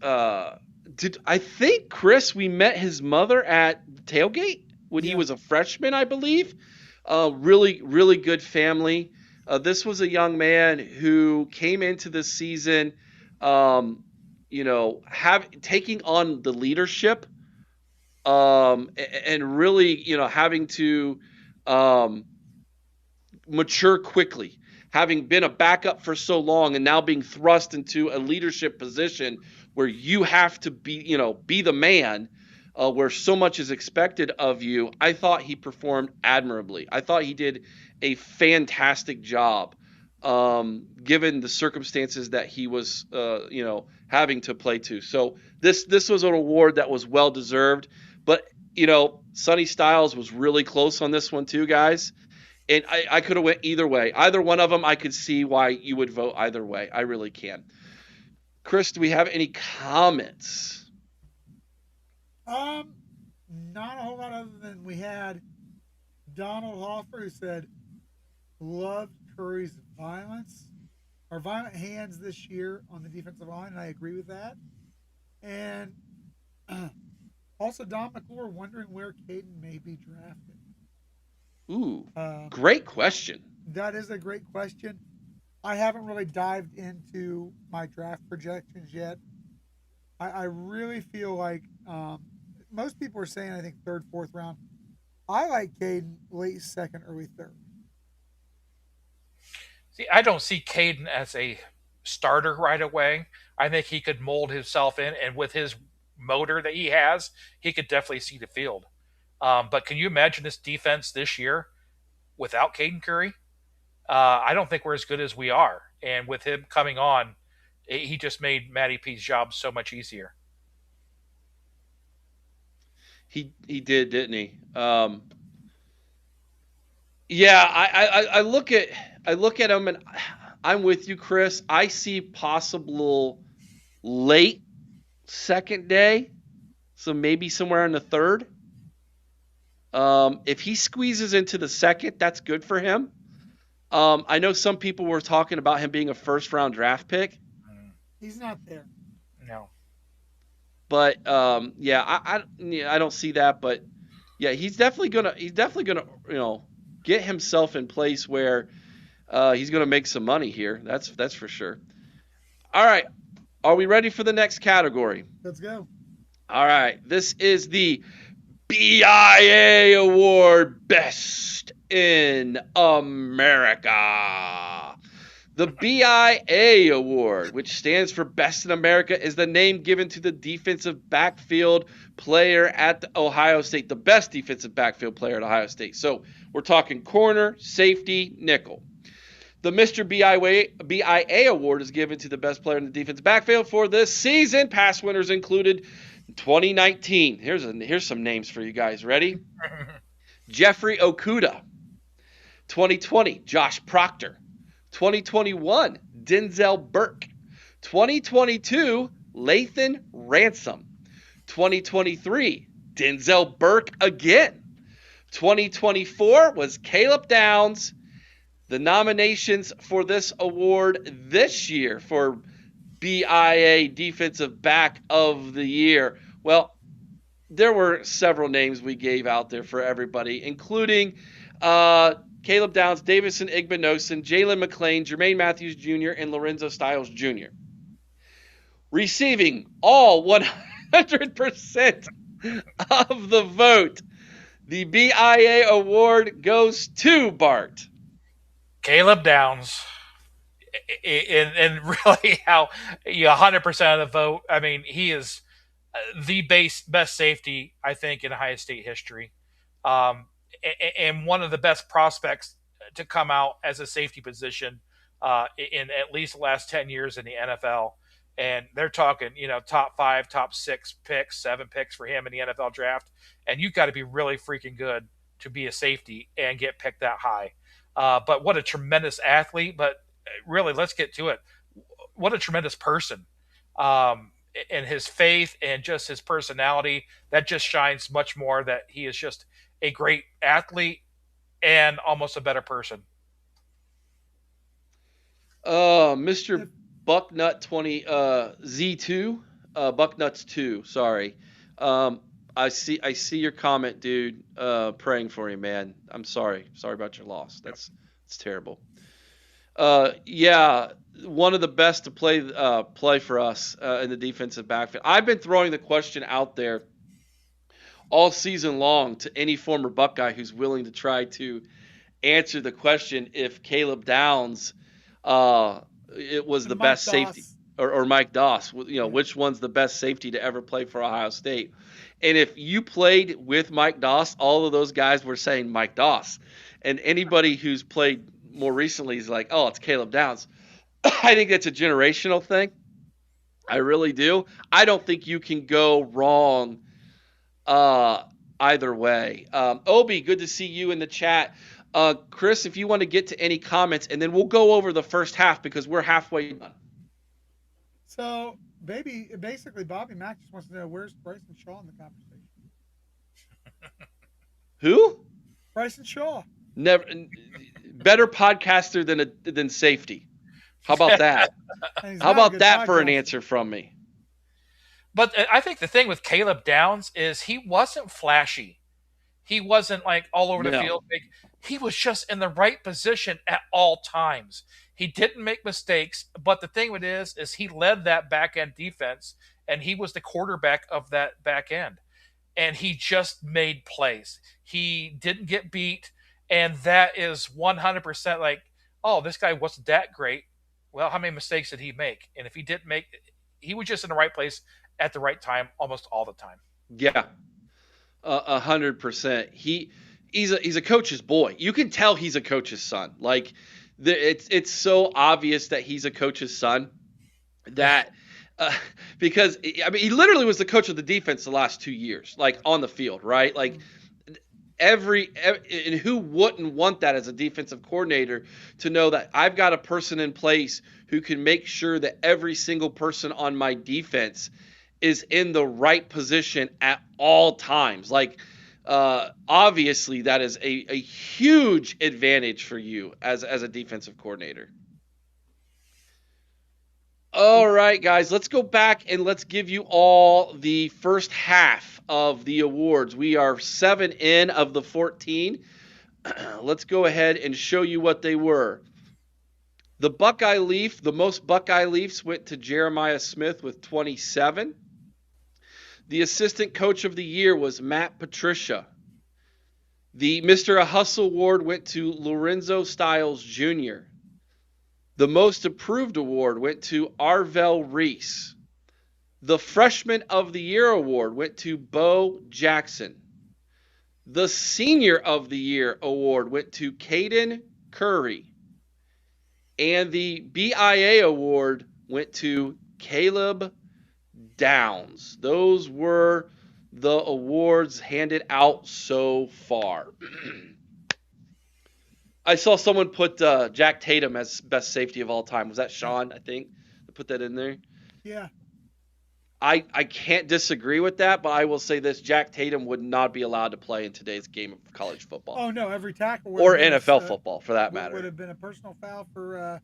did I think Chris we met his mother at tailgate when he Yeah. was a freshman, I believe. Really, really good family. This was a young man who came into the season, have taking on the leadership, and really, having to um, mature quickly, having been a backup for so long and now being thrust into a leadership position where you have to be the man, where so much is expected of you. I thought he performed admirably. I thought he did a fantastic job, given the circumstances that he was, having to play to. So this was an award that was well deserved. But Sonny Styles was really close on this one too, guys. And I could have went either way. Either one of them, I could see why you would vote either way. I really can. Chris, do we have any comments? Um, Not a whole lot other than we had Donald Hoffer who said loved Curry's violence or violent hands this year on the defensive line, and I agree with that. And also Don McClure wondering where Caden may be drafted. Ooh, Uh, great question. that is a great question. I haven't really dived into my draft projections yet. I really feel like most people are saying I think third, fourth round. I like Caden late second, early third. See, I don't see Caden as a starter right away. I think he could mold himself in, and with his motor that he has, he could definitely see the field. But can you imagine this defense this year without Caden Curry? I don't think we're as good as we are. And with him coming on, he just made Matty P's job so much easier. He did, didn't he? Yeah, I look at him and I'm with you, Chris. I see possible late second day, so maybe somewhere in the third. If he squeezes into the second, that's good for him. I know some people were talking about him being a first round draft pick, Mm, He's not there. no. but yeah, I don't see that. But yeah, he's definitely gonna get himself in place where he's going to make some money here. That's for sure. All right, are we ready for the next category? Let's go. All right, this is the BIA Award, Best in America. The BIA Award, which stands for Best in America, is the name given to the defensive backfield player at Ohio State, the best defensive backfield player at Ohio State. So we're talking corner, safety, nickel. The Mr. BIA Award is given to the best player in the defensive backfield for this season. Past winners included 2019. Here's some names for you guys. Ready? Jeffrey Okuda. 2020, Josh Proctor. 2021, Denzel Burke. 2022, Lathan Ransom. 2023, Denzel Burke again. 2024 was Caleb Downs. The nominations for this award this year for BIA Defensive Back of the Year. Well, there were several names we gave out there for everybody, including Caleb Downs, Davison Igbinosun, Jalen McClain, Jermaine Matthews Jr., and Lorenzo Styles Jr. Receiving all 100% of the vote, the BIA award goes to Bart. Caleb Downs. And really how 100% of the vote. I mean, he is the best safety, I think, in Ohio State history. And one of the best prospects to come out as a safety position in at least the last 10 years in the NFL. And they're talking, top 5, top 6 picks, 7 picks for him in the NFL draft. And you've got to be really freaking good to be a safety and get picked that high. But what a tremendous athlete. But really, let's get to it. What a tremendous person. And his faith and just his personality, that just shines much more that he is just a great athlete and almost a better person. Mr. Bucknut 20 Z2 Bucknuts 2, sorry. I see your comment, dude. Praying for you, man. I'm sorry about your loss. That's terrible. Yeah, one of the best to play for us in the defensive backfield. I've been throwing the question out there all season long to any former Buckeye who's willing to try to answer the question if Caleb Downs it was the best safety, or Mike Doss, which one's the best safety to ever play for Ohio State. And if you played with Mike Doss, all of those guys were saying Mike Doss. And anybody who's played more recently is like, oh, it's Caleb Downs. I think that's a generational thing. I really do. I don't think you can go wrong either way. Obi, good to see you in the chat. Chris, if you want to get to any comments, and then we'll go over the first half because we're halfway done. So, basically, Bobby Mack just wants to know, where's Bryson Shaw in the conversation? Who? Bryson Shaw. Never better podcaster than safety. How about that? How about that for an answer from me? But I think the thing with Caleb Downs is he wasn't flashy. He wasn't like all over the field. He was just in the right position at all times. He didn't make mistakes, but the thing with it is he led that back end defense, and he was the quarterback of that back end. And he just made plays. He didn't get beat, and that is 100% like, oh, this guy wasn't that great. Well, how many mistakes did he make? And if he didn't make, he was just in the right place at the right time almost all the time. Yeah, 100%. He's a coach's boy. You can tell he's a coach's son. Like, it's so obvious that he's a coach's son that because I mean he literally was the coach of the defense the last 2 years, like on the field, right? Like every and who wouldn't want that as a defensive coordinator to know that I've got a person in place who can make sure that every single person on my defense is in the right position at all times. Like, obviously that is a huge advantage for you as a defensive coordinator. All right, guys, let's go back and let's give you all the first half of the awards. We are 7 in of the 14. let's go ahead and show you what they were. The most Buckeye Leafs went to Jeremiah Smith with 27. The assistant coach of the year was Matt Patricia. The Mr. Hustle award went to Lorenzo Stiles Jr. The most approved award went to Arvell Reese. The freshman of the year award went to Bo Jackson. The senior of the year award went to Caden Curry. And the BIA award went to Caleb Downs. Those were the awards handed out so far. I saw someone put Jack Tatum as best safety of all time. Was that Sean, I think, that put that in there? Yeah. I can't disagree with that, but I will say this. Jack Tatum would not be allowed to play in today's game of college football. Oh, no, every tackle would or have been NFL football, for that would matter. have been a personal foul for,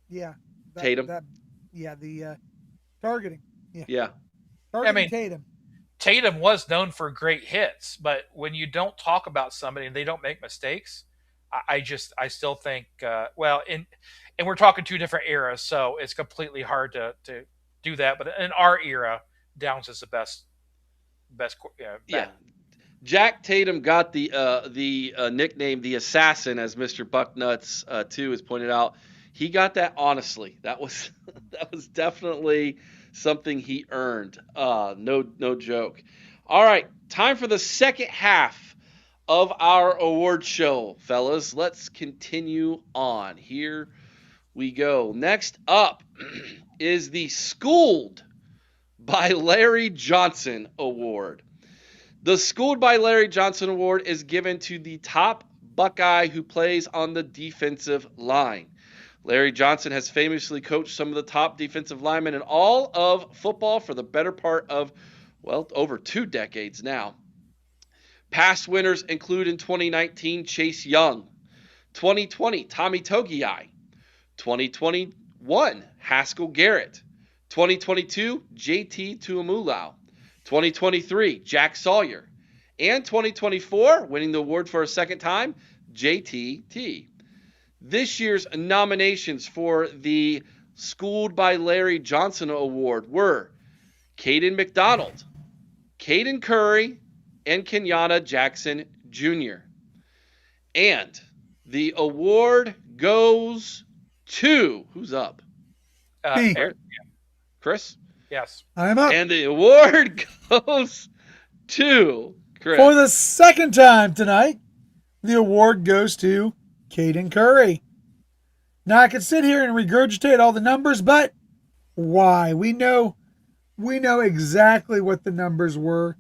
yeah. Tatum? The targeting. Yeah. Yeah. Targeting I mean, Tatum. Tatum was known for great hits, but when you don't talk about somebody and they don't make mistakes, I still think and we're talking two different eras, so it's completely hard to do that. But in our era, Downs is the best. Yeah. Jack Tatum got the nickname the Assassin, as Mr. Bucknuts too has pointed out. He got that honestly. That was that was definitely something he earned. No joke. All right, time for the second half of our award show, fellas. Let's continue on. Here we go. Next up is the Schooled by Larry Johnson Award. The Schooled by Larry Johnson Award is given to the top Buckeye who plays on the defensive line. Larry Johnson has famously coached some of the top defensive linemen in all of football for the better part of, over 2 decades now. Past winners include in 2019 Chase Young, 2020 Tommy Togiai, 2021 Haskell Garrett, 2022 JT Tuamulau, 2023 Jack Sawyer, and 2024, winning the award for a second time, JTT. This year's nominations for the Schooled by Larry Johnson Award were Caden McDonald, Caden Curry, and Kenyatta Jackson Jr. And the award goes to, who's up? Me. Aaron? Chris? Yes. I'm up. And the award goes to Chris. For the second time tonight, the award goes to Caden Curry. Now I could sit here and regurgitate all the numbers, but why? We know exactly what the numbers were.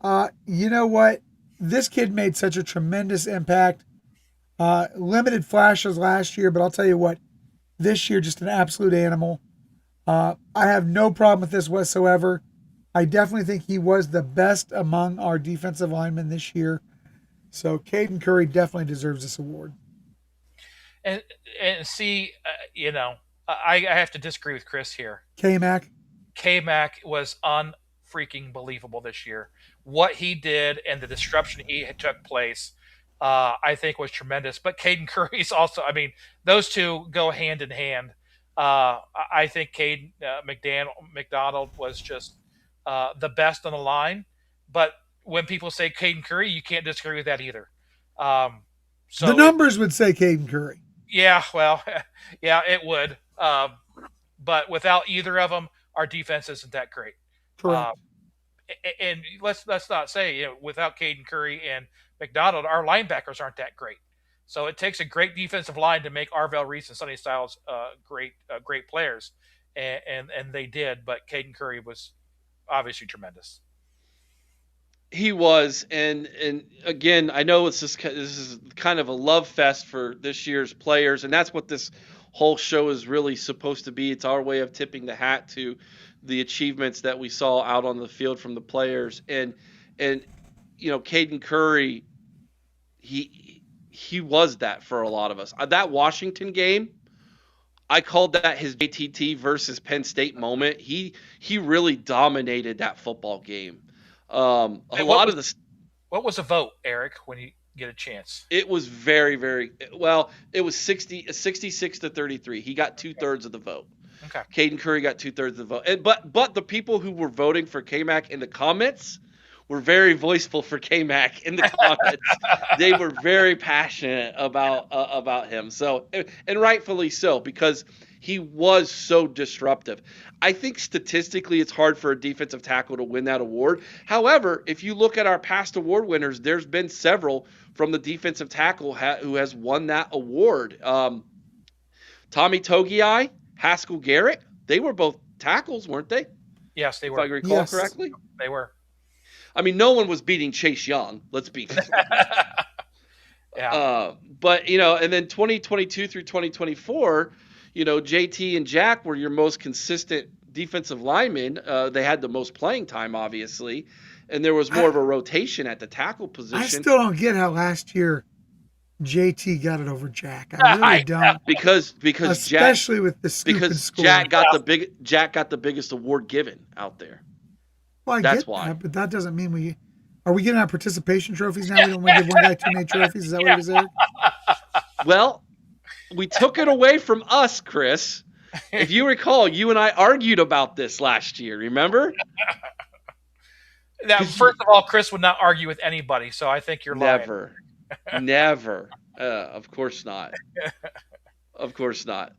You know what? This kid made such a tremendous impact. Limited flashes last year, but I'll tell you what, this year just an absolute animal. I have no problem with this whatsoever. I definitely think he was the best among our defensive linemen this year. So Caden Curry definitely deserves this award. And see, I have to disagree with Chris here. K-Mac. K-Mac was unfreaking believable this year. What he did and the disruption he had took place, I think was tremendous. But Caden Curry's also, those two go hand in hand. I think Caden McDonald was just the best on the line. But when people say Caden Curry, you can't disagree with that either. So the numbers would say Caden Curry. Yeah, well, yeah, it would. But without either of them, our defense isn't that great. Correct. And let's not say, without Caden Curry and McDonald, our linebackers aren't that great. So it takes a great defensive line to make Arvell Reese and Sonny Styles great players, and they did. But Caden Curry was obviously tremendous. He was, and again, I know this is kind of a love fest for this year's players, and that's what this whole show is really supposed to be. It's our way of tipping the hat to the achievements that we saw out on the field from the players, and Caden Curry, he was that for a lot of us. That Washington game, I called that his JTT versus Penn State moment. He really dominated that football game. What was the vote, Eric, when you get a chance? It was very, very well. It was 66 to 33. He got 2/3 of the vote. Okay. Caden Curry got 2/3 of the vote. But the people who were voting for K-Mac in the comments were very voiceful for K-Mac in the comments. They were very passionate about him. So, and rightfully so, because he was so disruptive. I think statistically it's hard for a defensive tackle to win that award. However, if you look at our past award winners, there's been several from the defensive tackle who has won that award. Tommy Togiai, Haskell Garrett, they were both tackles, weren't they? Yes, they If were. I recall correctly. They were. I mean, no one was beating Chase Young. Let's be Yeah. but and then 2022 through 2024, JT and Jack were your most consistent defensive linemen. They had the most playing time, obviously, and there was more of a rotation at the tackle position. I still don't get how last year JT got it over Jack. I really don't. Because especially Jack, with the scoop and because score. Jack got the biggest award given out there. Well, That's get why. that, but that doesn't mean are we getting our participation trophies now? We don't want to give one guy too many trophies. Is that what it is, Eric? Well, we took it away from us, Chris. If you recall, you and I argued about this last year. Remember? Now, first of all, Chris would not argue with anybody, so I think you're lying. Never. Of course not. Of course not.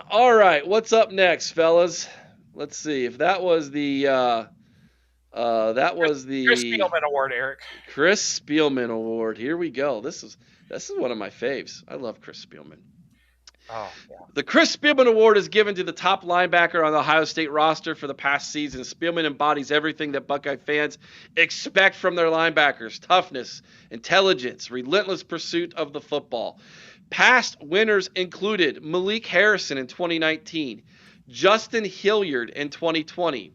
All right, what's up next, fellas? Let's see. If that was the Chris Spielman Award, Eric. Chris Spielman Award. Here we go. This is one of my faves. I love Chris Spielman. Oh, yeah. The Chris Spielman Award is given to the top linebacker on the Ohio State roster for the past season. Spielman embodies everything that Buckeye fans expect from their linebackers: toughness, intelligence, relentless pursuit of the football. Past winners included Malik Harrison in 2019, Justin Hilliard in 2020,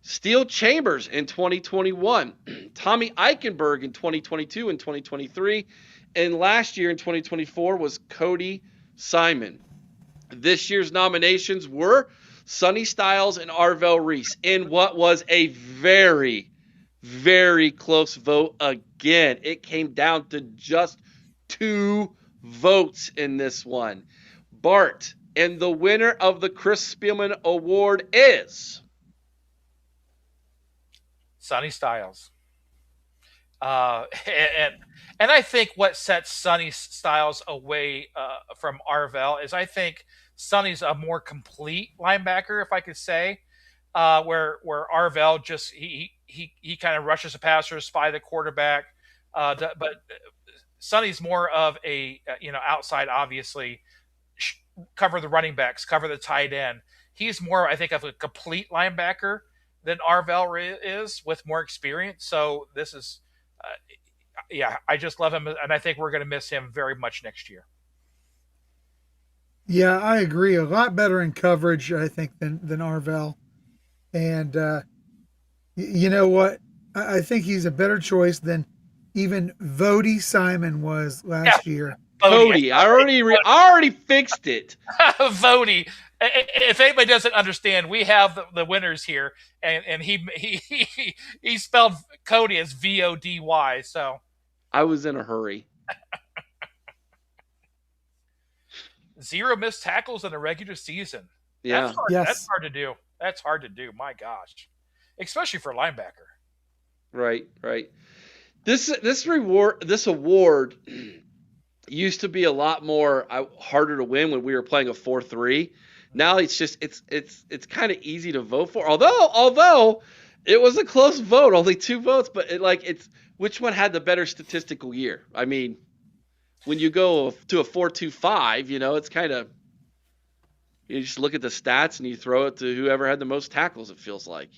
Steel Chambers in 2021, Tommy Eichenberg in 2022 and 2023, and last year in 2024 was Cody Simon. This year's nominations were Sonny Styles and Arvell Reese in what was a very, very close vote again. It came down to just 2 votes in this one. Bart, and the winner of the Chris Spielman Award is Sonny Styles. And I think what sets Sonny Styles away from Arvell is I think Sonny's a more complete linebacker, if I could say, where Arvell just he kind of rushes the passer, spy the quarterback, but Sonny's more of a outside, obviously, cover the running backs, cover the tight end. He's more, I think, of a complete linebacker than Arvell is, with more experience. So this is. I just love him, and I think we're going to miss him very much next year. Yeah, I agree. A lot better in coverage, I think, than Arvell. And you know what? I think he's a better choice than even Vody Simon was last year. Vody, I already fixed it. Vody. If anybody doesn't understand, we have the winners here, and he spelled Cody as Vody. So I was in a hurry. 0 missed tackles in a regular season. Yeah, that's hard to do. That's hard to do. My gosh, especially for a linebacker. Right. This award used to be a lot more harder to win when we were playing a 4-3. Now it's just it's kind of easy to vote for. Although it was a close vote, only 2 votes, but it's which one had the better statistical year? I mean, when you go to a 4.25, it's kind of, you just look at the stats and you throw it to whoever had the most tackles. It feels like,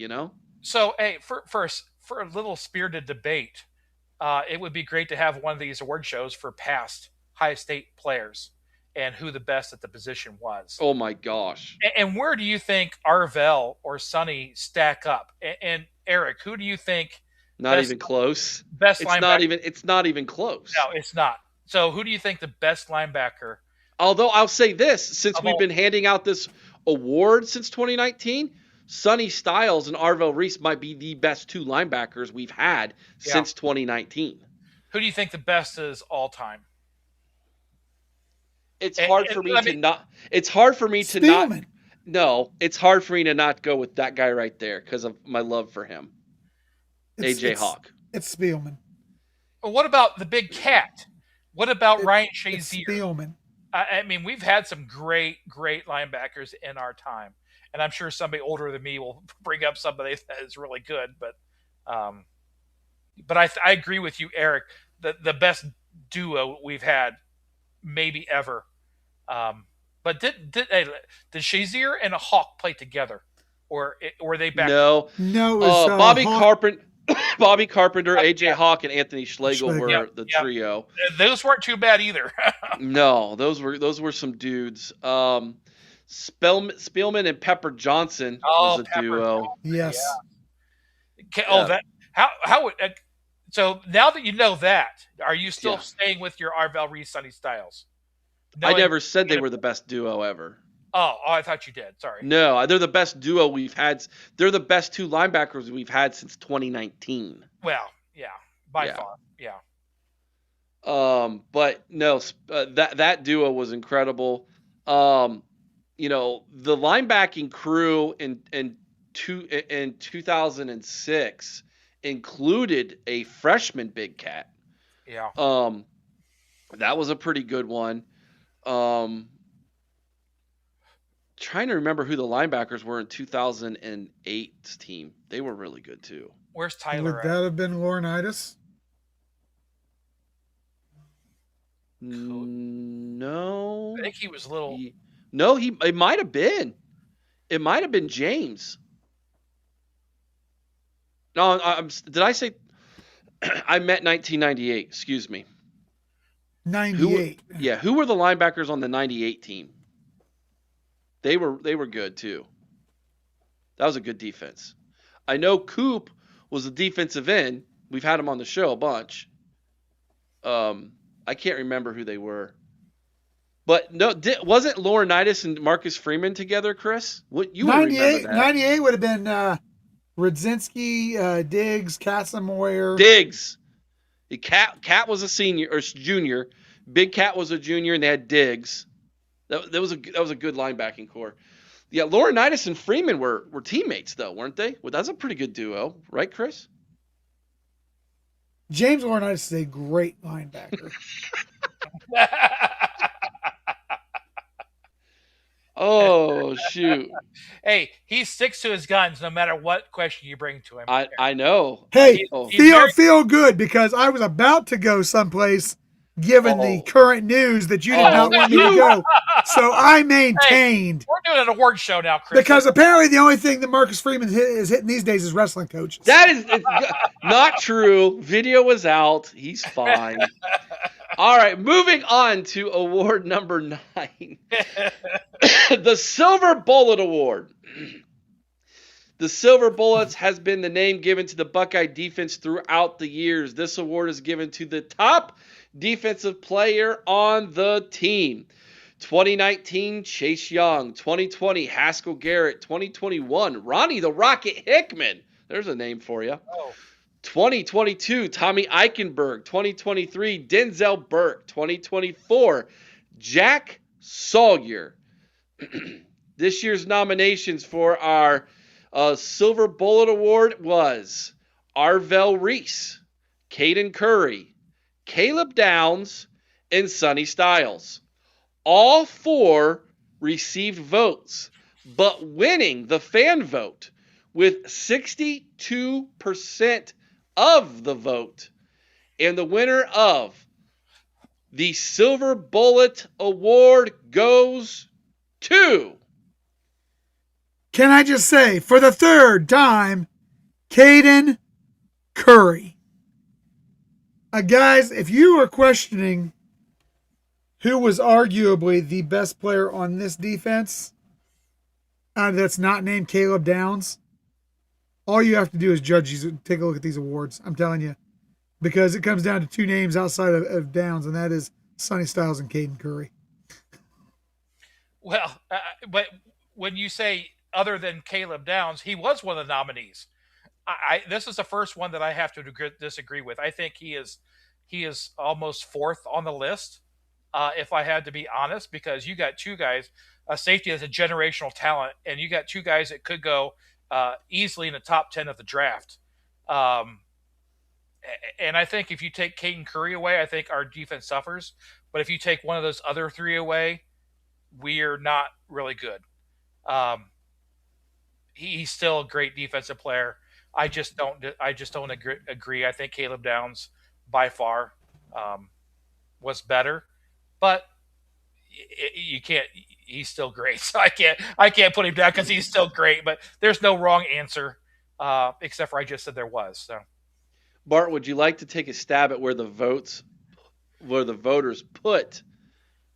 So, hey, for a little spirited debate, it would be great to have one of these award shows for past Ohio State players and who the best at the position was. Oh my gosh! And where do you think Arvell or Sonny stack up? And Eric, who do you think? Not even close. Best linebacker. It's not even close. No, it's not. So who do you think the best linebacker? Although I'll say this, since we've been handing out this award since 2019, Sonny Styles and Arvell Reese might be the best two linebackers we've had Yeah. since 2019. Who do you think the best is all time? It's And, hard and for me let to me. not. It's hard for me to not. Spielman. No, it's hard for me to not go with that guy right there because of my love for him, AJ Hawk. It's Spielman. What about the big cat? What about Ryan It's Shazier? Spielman. I mean, we've had some great linebackers in our time, and I'm sure somebody older than me will bring up somebody that is really good. But I agree with you, Eric. The best duo we've had, maybe ever. But did Shazier and a Hawk play together, or were they back? No, No, it was Bobby Hawk- Carpenter, Bobby Carpenter, AJ Hawk, and Anthony Schlegel Schlegel. were the trio. Those weren't too bad either. No, those were some dudes. Spielman and Pepper Johnson was a Pepper duo. Johnson, Yes. Okay, Yeah. that how would so now that you know that, are you still Yeah. staying with your Arvell Reese Sonny Styles? I never said they were the best duo ever. Oh, I thought you did. Sorry. No, they're the best duo we've had. They're the best two linebackers we've had since 2019. Well, yeah, by Yeah. far, yeah. But no, that duo was incredible. You know, the linebacking crew in 2006 included a freshman big cat. Yeah. That was a pretty good one. Trying to remember who the linebackers were in 2008's team. They were really good too. Where's Tyler Would at? that have been Laurinaitis? No. I think he was little. No, it might have been. It might have been James. No, did I say I meant 1998, excuse me. 98. Who were the linebackers on the 98 team? They were good too. That was a good defense. I know Coop was a defensive end. We've had him on the show a bunch. I can't remember who they were. But no, wasn't Laurinaitis and Marcus Freeman together, Chris? What you would remember that? 98 would have been Rudzinski, Diggs, Casamoyer. Diggs. Cat was a senior or junior. Big Cat was a junior, and they had Diggs. That was a good linebacking core. Yeah, Laurinaitis and Freeman were teammates though, weren't they? Well, that's a pretty good duo, right, Chris? James Laurinaitis is a great linebacker. Oh shoot! Hey, he sticks to his guns no matter what question you bring to him. I know. Hey, He's feel good because I was about to go someplace given the current news that you did not want me to go. So I maintained. Hey, we're doing an award show now, Chris. Because apparently the only thing that Marcus Freeman is hitting these days is wrestling coaches. That is not true. Video was out. He's fine. All right, moving on to award number 9. The Silver Bullet Award. The Silver Bullets has been the name given to the Buckeye defense throughout the years. This award is given to the top defensive player on the team. 2019, Chase Young. 2020, Haskell Garrett. 2021, Ronnie the Rocket Hickman. There's a name for you. Oh. 2022, Tommy Eichenberg. 2023, Denzel Burke. 2024, Jack Sawyer. This year's nominations for our Silver Bullet Award was Arvell Reese, Caden Curry, Caleb Downs, and Sonny Styles. All 4 received votes, but winning the fan vote with 62% of the vote. And the winner of the Silver Bullet Award goes to... Can I just say, for the 3rd time, Caden Curry. Guys, if you are questioning who was arguably the best player on this defense that's not named Caleb Downs, all you have to do is take a look at these awards. I'm telling you. Because it comes down to 2 names outside of Downs, and that is Sonny Styles and Caden Curry. Well, but when you say other than Caleb Downs, he was one of the nominees. This is the first one that I have to disagree with. I think he is almost fourth on the list. If I had to be honest, because you got two guys, a safety that's a generational talent, and you got two guys that could go easily in the top 10 of the draft. Um, and I think if you take Caden Curry away, I think our defense suffers. But if you take one of those other three away, we're not really good. Um, he's still a great defensive player. I just don't. I just don't agree. I think Caleb Downs by far um, was better, but you can't. He's still great, so I can't. I can't put him down because he's still great. But there's no wrong answer, except for I just said there was. So Bart, would you like to take a stab at where the voters put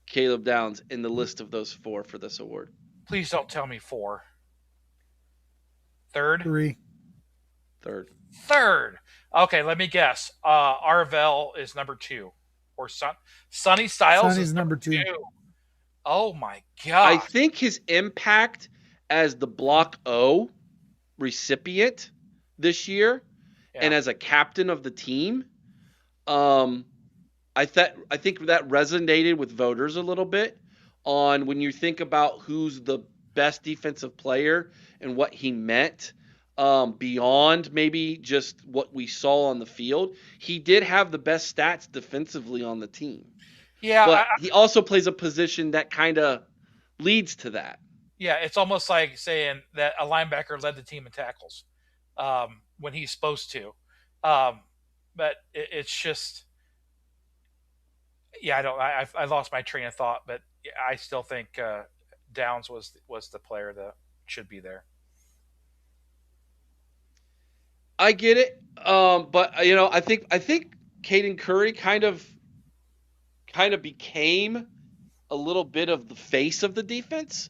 Caleb Downs in the list of those four for this award? please don't tell me four. Third. 3. Third. Okay, let me guess. Arvell is number 2, or Sonny Styles Sonny's is number 2. Oh my I god! think his impact as the Block O recipient this year and Yeah. as a captain of the team, um, I think that resonated with voters a little bit on when you think about who's the best defensive player and what he meant beyond maybe just what we saw on the field. He did have the best stats defensively on the team, Yeah, but he also plays a position that kind of leads to that. yeah. It's almost like saying that a linebacker led the team in tackles when he's supposed to. Um, but it's just, yeah. I don't. I lost my train of thought, but I still think Downs was the player that should be there. I get it, but I think Caden Curry kind of became a little bit of the face of the defense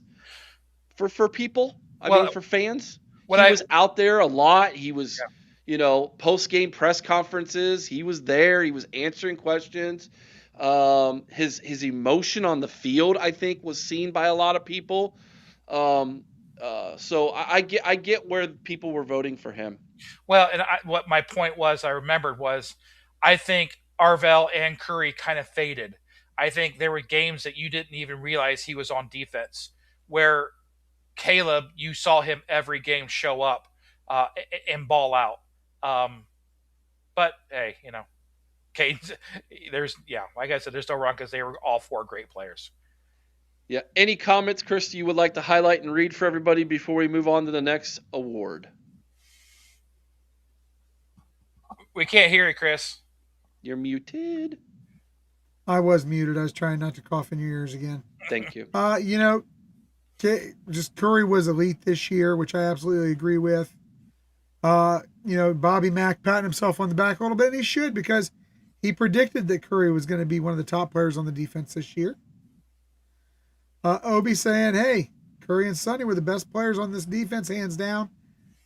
for people. I Well, mean, for fans, what he I was out there a lot. He was, yeah. post game press conferences. He was there. He was answering questions. His emotion on the field, I think, was seen by a lot of people. Um, so I get where people were voting for him. Well, and what my point was, I remembered was, I think Arvell and Curry kind of faded. I think there were games that you didn't even realize he was on defense, where Caleb, you saw him every game show up and ball out. Um, but hey, Caden's, like I said, there's no wrong because they were all four great players. Yeah. Any comments, Chris, you would like to highlight and read for everybody before we move on to the next award? We can't hear you, Chris. You're muted. I was muted. I was trying not to cough in your ears again. Thank you. Just Curry was elite this year, which I absolutely agree with. Bobby Mack patting himself on the back a little bit, and he should, because he predicted that Curry was going to be one of the top players on the defense this year. Obi saying, hey, Curry and Sonny were the best players on this defense, hands down.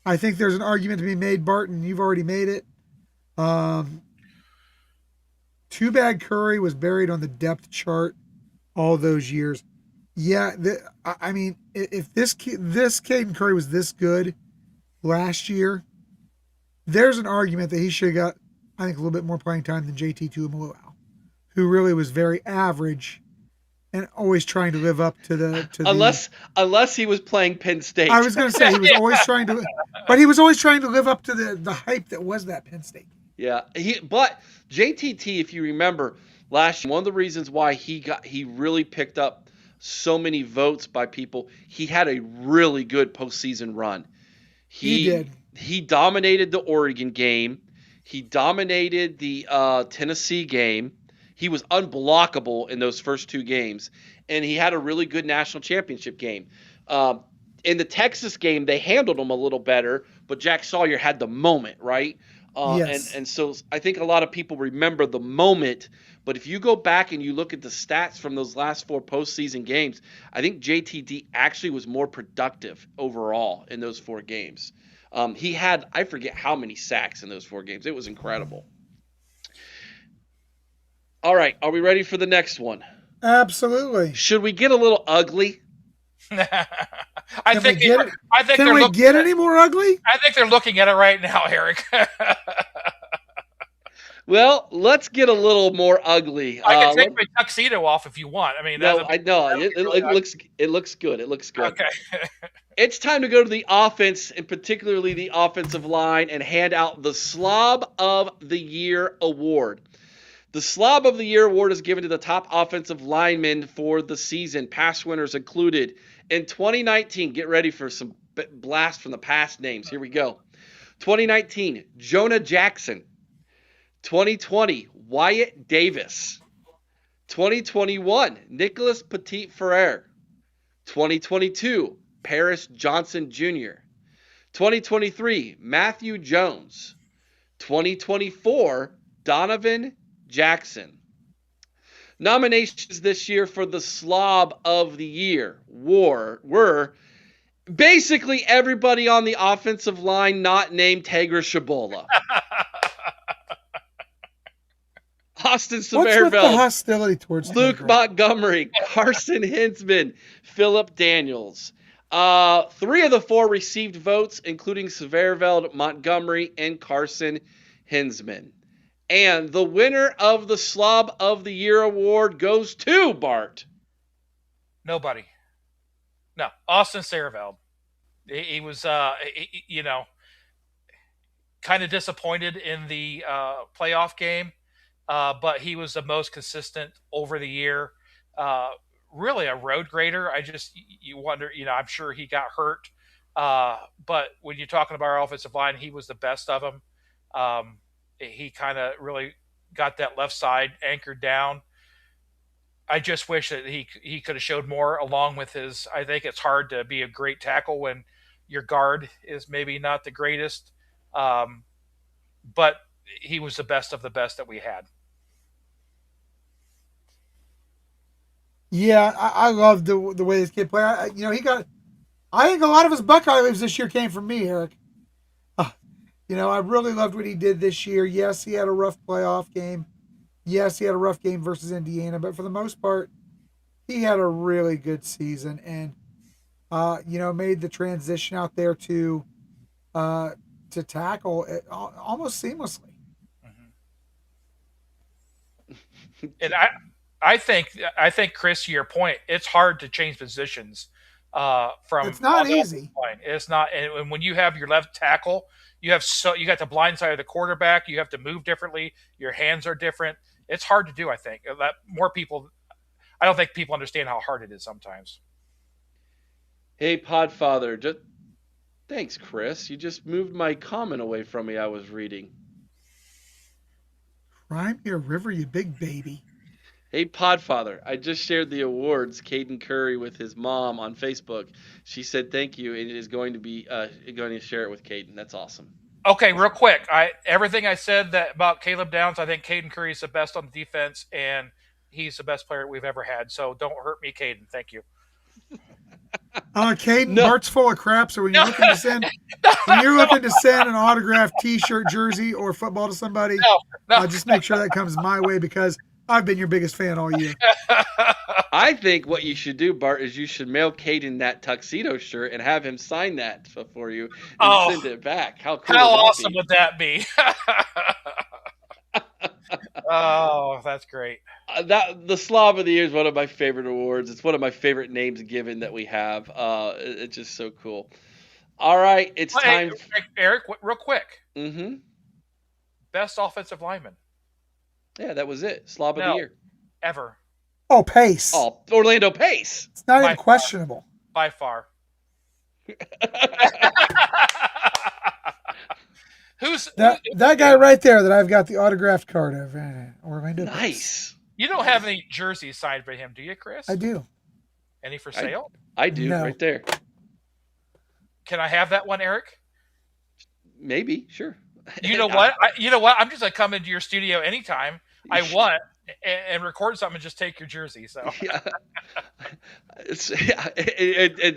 I think there's an argument to be made, Barton. You've already made it. Too bad Curry was buried on the depth chart all those years. Yeah, if this Caden Curry was this good last year, there's an argument that he should have got, I think, a little bit more playing time than JT Tuimoloau, who really was very average and always trying to live up to unless he was playing Penn State. I was going to say he was always trying to, but he was always trying to live up to the hype that was that Penn State. Yeah, but JTT, if you remember last year, one of the reasons why he really picked up so many votes by people, he had a really good postseason run. He did. He dominated the Oregon game. He dominated the Tennessee game. He was unblockable in those first two games, and he had a really good national championship game. In the Texas game, they handled him a little better, but Jack Sawyer had the moment, right? Yes. And so I think a lot of people remember the moment, but if you go back and you look at the stats from those last four postseason games, I think JTD actually was more productive overall in those four games. He had, I forget how many sacks in those four games. It was incredible. All right, are we ready for the next one? Absolutely. Should we get a little ugly? I Can we think get it? I think Can they're we looking. get any more ugly? I think they're looking at it right now, Eric. Well, let's get a little more ugly. I can take my tuxedo off if you want. I mean, No, I know that'll it, be really it looks good. It looks good. okay. It's time to go to the offense, and particularly the offensive line, and hand out the Slob of the Year award. The Slob of the Year award is given to the top offensive linemen for the season. Past winners included in 2019. Get ready for some blast from the past names. Here we go. 2019, Jonah Jackson. 2020, Wyatt Davis. 2021, Nicholas Petit Ferrer. 2022, Paris Johnson Jr. 2023, Matthew Jones. 2024, Donovan Jackson. Nominations this year for the Slob of the Year were basically everybody on the offensive line not named Tagra Shabola. Austin What's with the Somerville, hostility towards Luke Tagra? Montgomery, Carson Hinsman, Philip Daniels. 3 of the 4 received votes, including Severveld, Montgomery, and Carson Hinsman. And the winner of the Slob of the Year award goes to Bart. Nobody. No, Austin Severveld. He was, kind of disappointed in the playoff game, but he was the most consistent over the year. Really a road grader. You wonder, I'm sure he got hurt. But when you're talking about our offensive line, he was the best of them. He kind of really got that left side anchored down. I just wish that he could have showed more along with his. I think it's hard to be a great tackle when your guard is maybe not the greatest, but he was the best of the best that we had. Yeah, I love the way this kid played. He got. I think a lot of his Buckeye lives this year came from me, Eric. I really loved what he did this year. Yes, he had a rough playoff game. Yes, he had a rough game versus Indiana, but for the most part, he had a really good season and made the transition out there to tackle it almost seamlessly. Mm-hmm. And I think Chris, to your point, it's hard to change positions from. It's not easy. It's not, and when you have your left tackle, you got the blind side of the quarterback. You have to move differently. Your hands are different. It's hard to do. I think that more people. I don't think people understand how hard it is sometimes. Hey, Podfather. Thanks, Chris. You just moved my comment away from me I was reading. Cry me a river, you big baby. Hey, Podfather. I just shared the awards, Caden Curry, with his mom on Facebook. She said thank you and is going to share it with Caden. That's awesome. Okay, real quick. Everything I said about Caleb Downs, I think Caden Curry is the best on the defense, and he's the best player we've ever had. So don't hurt me, Caden. Thank you. Caden, no. Bart's full of crap. So when you're looking to send an autographed T-shirt, jersey, or football to somebody, just make sure that comes my way because I've been your biggest fan all year. I think what you should do, Bart, is you should mail Caden that tuxedo shirt and have him sign that for you and send it back. How cool! How awesome would that be? Oh, that's great. The Slob of the Year is one of my favorite awards. It's one of my favorite names given that we have. It's just so cool. All right, it's time. Hey, Eric, real quick. Mm-hmm. Best offensive lineman. Yeah, that was it. Slob of the Year. Ever. Oh, Pace. Oh, Orlando Pace. It's not even questionable. By far. Who's that guy right there that I've got the autographed card of? Orlando Nice. Pace. You don't have any jerseys signed by him, do you, Chris? I do. Any for sale? I do, no. Right there. Can I have that one, Eric? Maybe, sure. You know what? I'm just gonna come into your studio anytime I want and record something and just take your jersey. So yeah,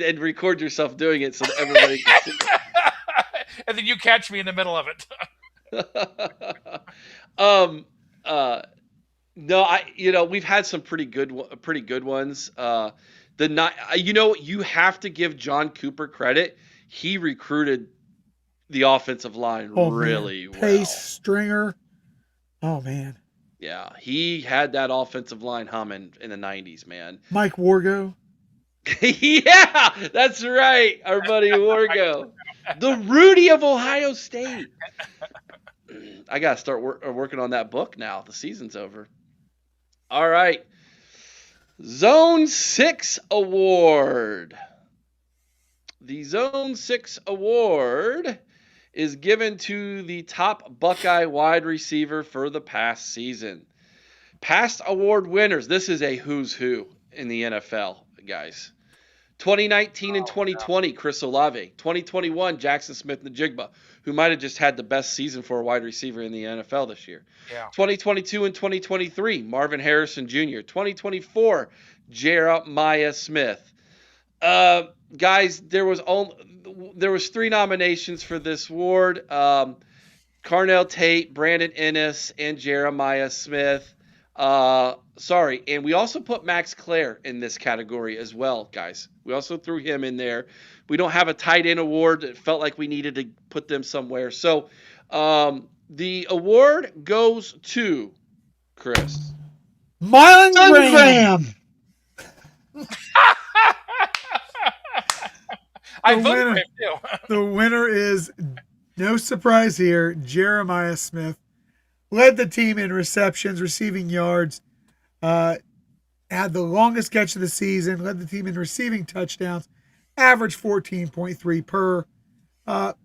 and record yourself doing it so that everybody can see. And then you catch me in the middle of it. No, we've had some pretty good ones. The You have to give John Cooper credit. He recruited the offensive line Oh man, really Pace well. Stringer. Oh man, Yeah, he had that offensive line humming in the 90s, man. Mike Wargo. Yeah, that's right, our buddy Wargo. The Rudy of Ohio State. I got to start working on that book now. The season's over. All right. Zone 6 Award. The Zone 6 Award is given to the top Buckeye wide receiver for the past season. Past award winners. This is a who's who in the NFL, guys. 2019 and 2020, Chris Olave. 2021, Jackson Smith-Njigba, who might have just had the best season for a wide receiver in the NFL this year. Yeah. 2022 and 2023, Marvin Harrison Jr. 2024, Jeremiah Smith. Guys, there was 3 nominations for this award. Carnell Tate, Brandon Ennis, and Jeremiah Smith. Sorry, and we also put Max Clare in this category as well, guys. We also threw him in there. We don't have a tight end award. It felt like we needed to put them somewhere. So the award goes to Chris. Marlon Graham. I The voted for winner. him too. The winner is, no surprise here, Jeremiah Smith. Led the team in receptions, receiving yards, had the longest catch of the season, led the team in receiving touchdowns, averaged 14.3 per.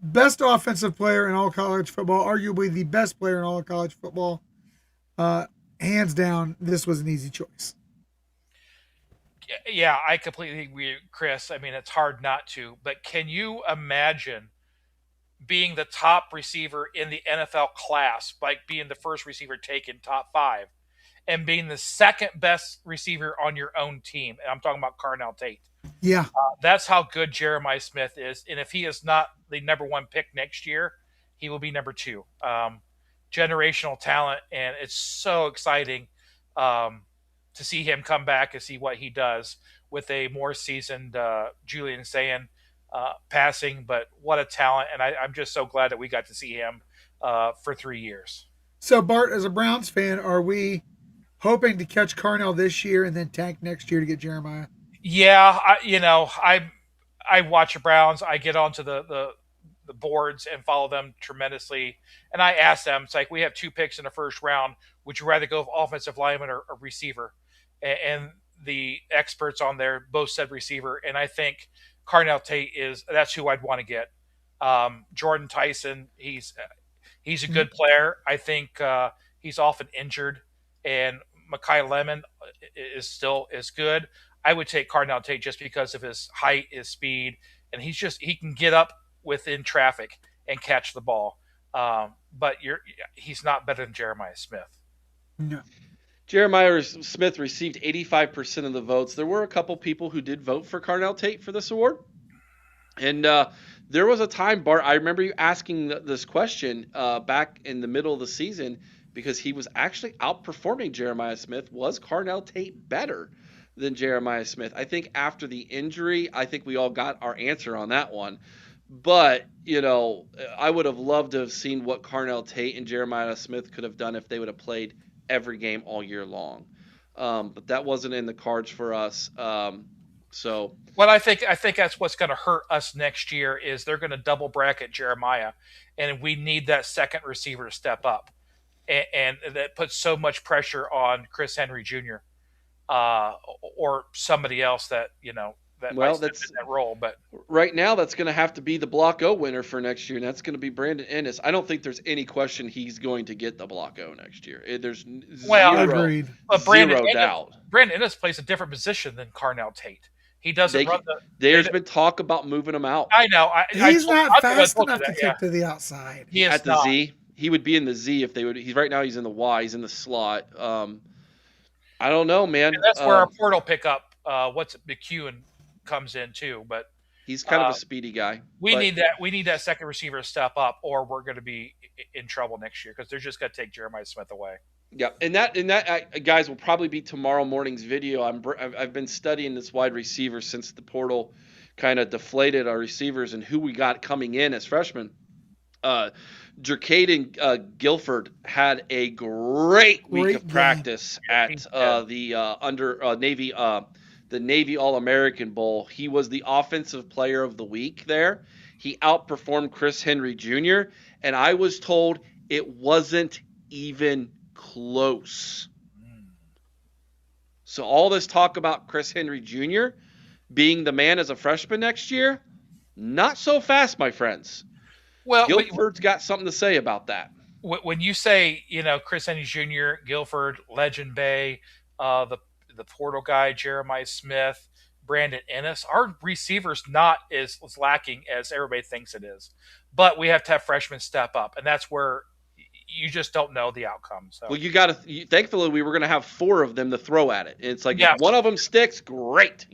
Best offensive player in all college football, arguably the best player in all of college football. Hands down, this was an easy choice. Yeah, I completely agree, Chris. I mean, it's hard not to. But can you imagine being the top receiver in the NFL class, like being the first receiver taken top 5, and being the second best receiver on your own team? And I'm talking about Carnell Tate. Yeah. That's how good Jeremiah Smith is. And if he is not the number 1 pick next year, he will be number 2. Generational talent, and it's so exciting to see him come back and see what he does with a more seasoned Julian Sayin passing. But what a talent, and I'm just so glad that we got to see him for 3 years. So, Bart, as a Browns fan, are we hoping to catch Carnell this year and then tank next year to get Jeremiah? Yeah, I watch the Browns. I get onto the boards and follow them tremendously. And I ask them, it's like, we have 2 picks in the first round. Would you rather go with offensive lineman or receiver? And the experts on there both said receiver. And I think Carnell Tate that's who I'd want to get. Jordan Tyson, he's a good player. I think he's often injured, and Mekhi Lemon is still as good. I would take Carnell Tate just because of his height, his speed, and he can get up within traffic and catch the ball. But he's not better than Jeremiah Smith. No. Jeremiah Smith received 85% of the votes. There were a couple people who did vote for Carnell Tate for this award. And there was a time, Bart, I remember you asking this question back in the middle of the season because he was actually outperforming Jeremiah Smith. Was Carnell Tate better than Jeremiah Smith? I think after the injury, I think we all got our answer on that one. But, I would have loved to have seen what Carnell Tate and Jeremiah Smith could have done if they would have played every game all year long. But that wasn't in the cards for us. So Well, I think that's what's going to hurt us next year is they're going to double bracket Jeremiah, and we need that second receiver to step up, and that puts so much pressure on Chris Henry Jr. Or somebody else that that might step in that role. But right now, that's going to have to be the Block O winner for next year, and that's going to be Brandon Ennis. I don't think there's any question he's going to get the Block O next year. There's Agreed. Zero doubt. Brandon Ennis plays a different position than Carnell Tate. He doesn't run the. There's been talk about moving him out. I know. He's not fast enough to take to the outside. He is at the not. Z. He would be in the Z if they would. He's right now. He's in the Y. He's in the slot. I don't know, man. And that's where our portal pickup. McEwen comes in too, but he's kind of a speedy guy. We need that second receiver to step up, or we're going to be in trouble next year because they're just going to take Jeremiah Smith away. Yeah, and that guys will probably be tomorrow morning's video. I've been studying this wide receiver since the portal kind of deflated our receivers and who we got coming in as freshmen. Uh, Jerkaden Guilford had a great week of Great game. practice He at did. the under Navy the Navy All American Bowl. He was the offensive player of the week there. He outperformed Chris Henry Jr. and I was told it wasn't even close. Mm. So all this talk about Chris Henry Jr. being the man as a freshman next year, not so fast, my friends. Well, Guilford's got something to say about that. when you say, Chris Henry Jr., Guilford, Legend Bay, the portal guy Jeremiah Smith, Brandon Ennis, our receivers not as lacking as everybody thinks it is, but we have to have freshmen step up, and that's where you just don't know the outcome. So Well, you got to. Thankfully, we were going to have four of them to throw at it. It's like if yes, one of them sticks, great.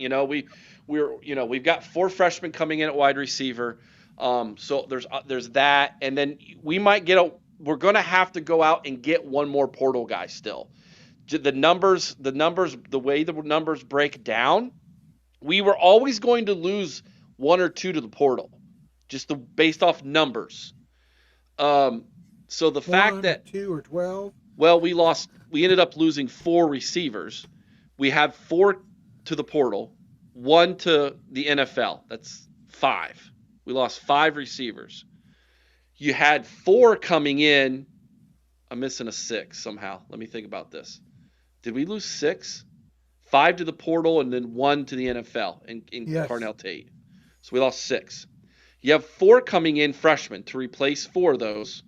We've got four freshmen coming in at wide receiver. So there's that, and then we might get a. We're going to have to go out and get one more portal guy still. The numbers, the way the numbers break down, we were always going to lose one or two to the portal, based off numbers. So the fact One or that 2 or 12. well, we ended up losing four receivers. We had four to the portal, one to the NFL. That's five. We lost five receivers. You had four coming in. I'm missing a six somehow. Let me think about this. Did we lose six? Five to the portal and then one to the NFL in Yes. Carnell Tate. So we lost six. You have four coming in freshmen to replace four of those.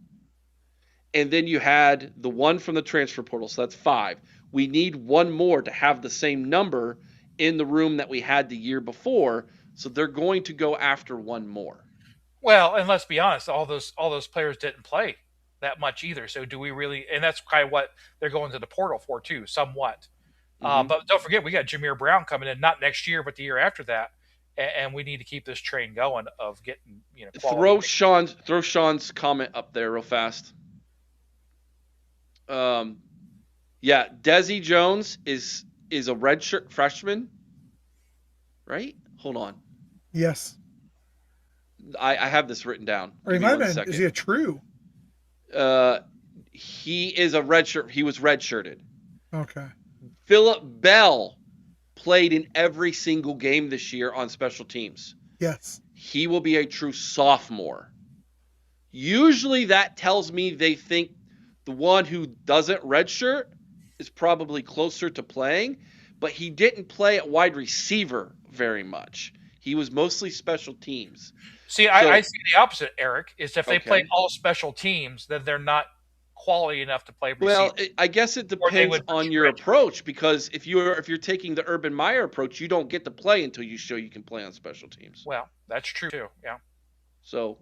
And then you had the one from the transfer portal. So that's five. We need one more to have the same number in the room that we had the year before. So they're going to go after one more. well, and let's be honest, all those players didn't play that much either. So do we really? And that's kind of what they're going to the portal for too, somewhat. Mm-hmm. But don't forget, we got Jameer Brown coming in, not next year, but the year after that, and we need to keep this train going of getting quality. Throw Sean's comment up there real fast. Yeah, Desi Jones is a redshirt freshman, right? Hold on, Yes. I have this written down. Or he Give me might have one been. second. Is he a true? He is a redshirt. He was redshirted. Okay. Philip Bell played in every single game this year on special teams. Yes. He will be a true sophomore. Usually that tells me they think the one who doesn't redshirt is probably closer to playing, but he didn't play at wide receiver very much. He was mostly special teams. See, So- I see the opposite, Eric. Is if they Okay. play all special teams, then they're not quality enough to play receiver. Well, I guess it Or they depends would on your redshirt. approach because if you're taking the Urban Meyer approach, you don't get to play until you show you can play on special teams. Well, that's true too. Yeah. So,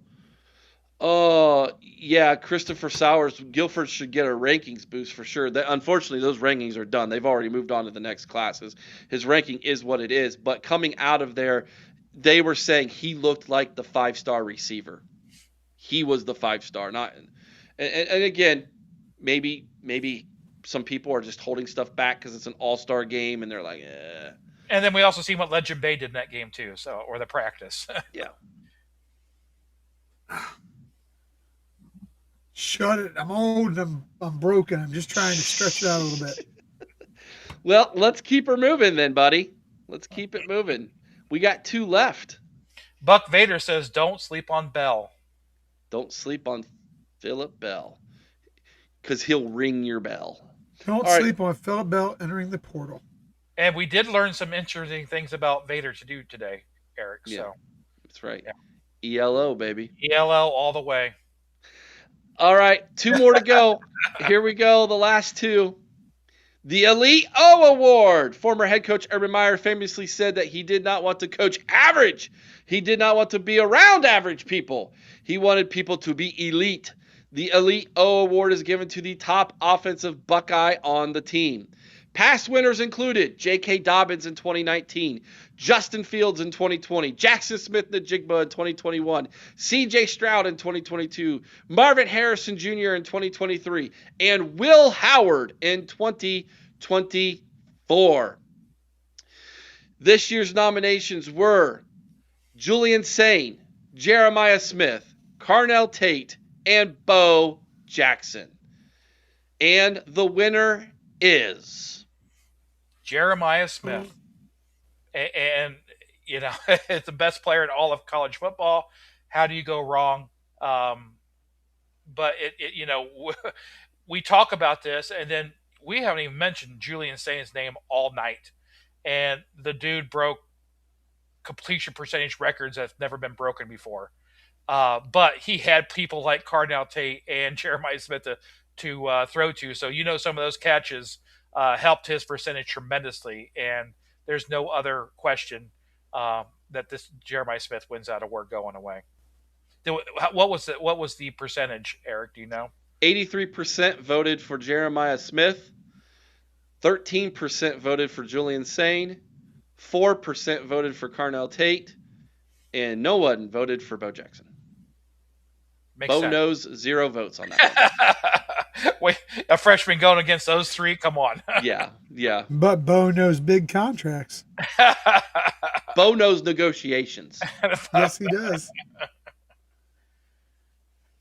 yeah, Christopher Sowers, Guilford should get a rankings boost for sure. Unfortunately, those rankings are done. They've already moved on to the next classes. His ranking is what it is. But coming out of there, they were saying he looked like the 5-star receiver. He was the 5-star, not. And again, maybe some people are just holding stuff back because it's an all-star game and they're like, eh. And then we also see what Legend Bay did in that game too. So, or the practice. Yeah. Shut it. I'm old and I'm broken. I'm just trying to stretch it out a little bit. Well, let's keep her moving then, buddy. Let's keep it moving. We got two left. Buck Vader says, "Don't sleep on Bell." Don't sleep on Philip Bell because he'll ring your bell. Don't All right. sleep on Philip Bell entering the portal. And we did learn some interesting things about Vader to do today, Eric. Yeah. So That's right. Yeah. ELO, baby. ELL all the way. All right, two more to go. Here we go, the last two. The Elite O Award. Former head coach Urban Meyer famously said that he did not want to coach average. He did not want to be around average people. He wanted people to be elite. The Elite O award is given to the top offensive Buckeye on the team. Past winners included J.K. Dobbins in 2019, Justin Fields in 2020, Jackson Smith-Njigba in 2021, C.J. Stroud in 2022, Marvin Harrison Jr. in 2023, and Will Howard in 2024. This year's nominations were Julian Sain, Jeremiah Smith, Carnell Tate, and Bo Jackson. And the winner is Jeremiah Smith. And you know, it's the best player in all of college football. How do you go wrong? But you know, we talk about this, and then we haven't even mentioned Julian Sain's name all night. And the dude broke completion percentage records that's never been broken before. But he had people like Carnell Tate and Jeremiah Smith to throw to. So, you know, some of those catches helped his percentage tremendously. And there's no other question that this Jeremiah Smith wins that award going away. What was the percentage, Eric? Do you know? 83% voted for Jeremiah Smith, 13% voted for Julian Sain, 4% voted for Carnell Tate, and no one voted for Bo Jackson. Bo knows 0 votes on that one. Wait, a freshman going against those 3? Come on. Yeah. But Bo knows big contracts. Bo knows negotiations. Yes, he does.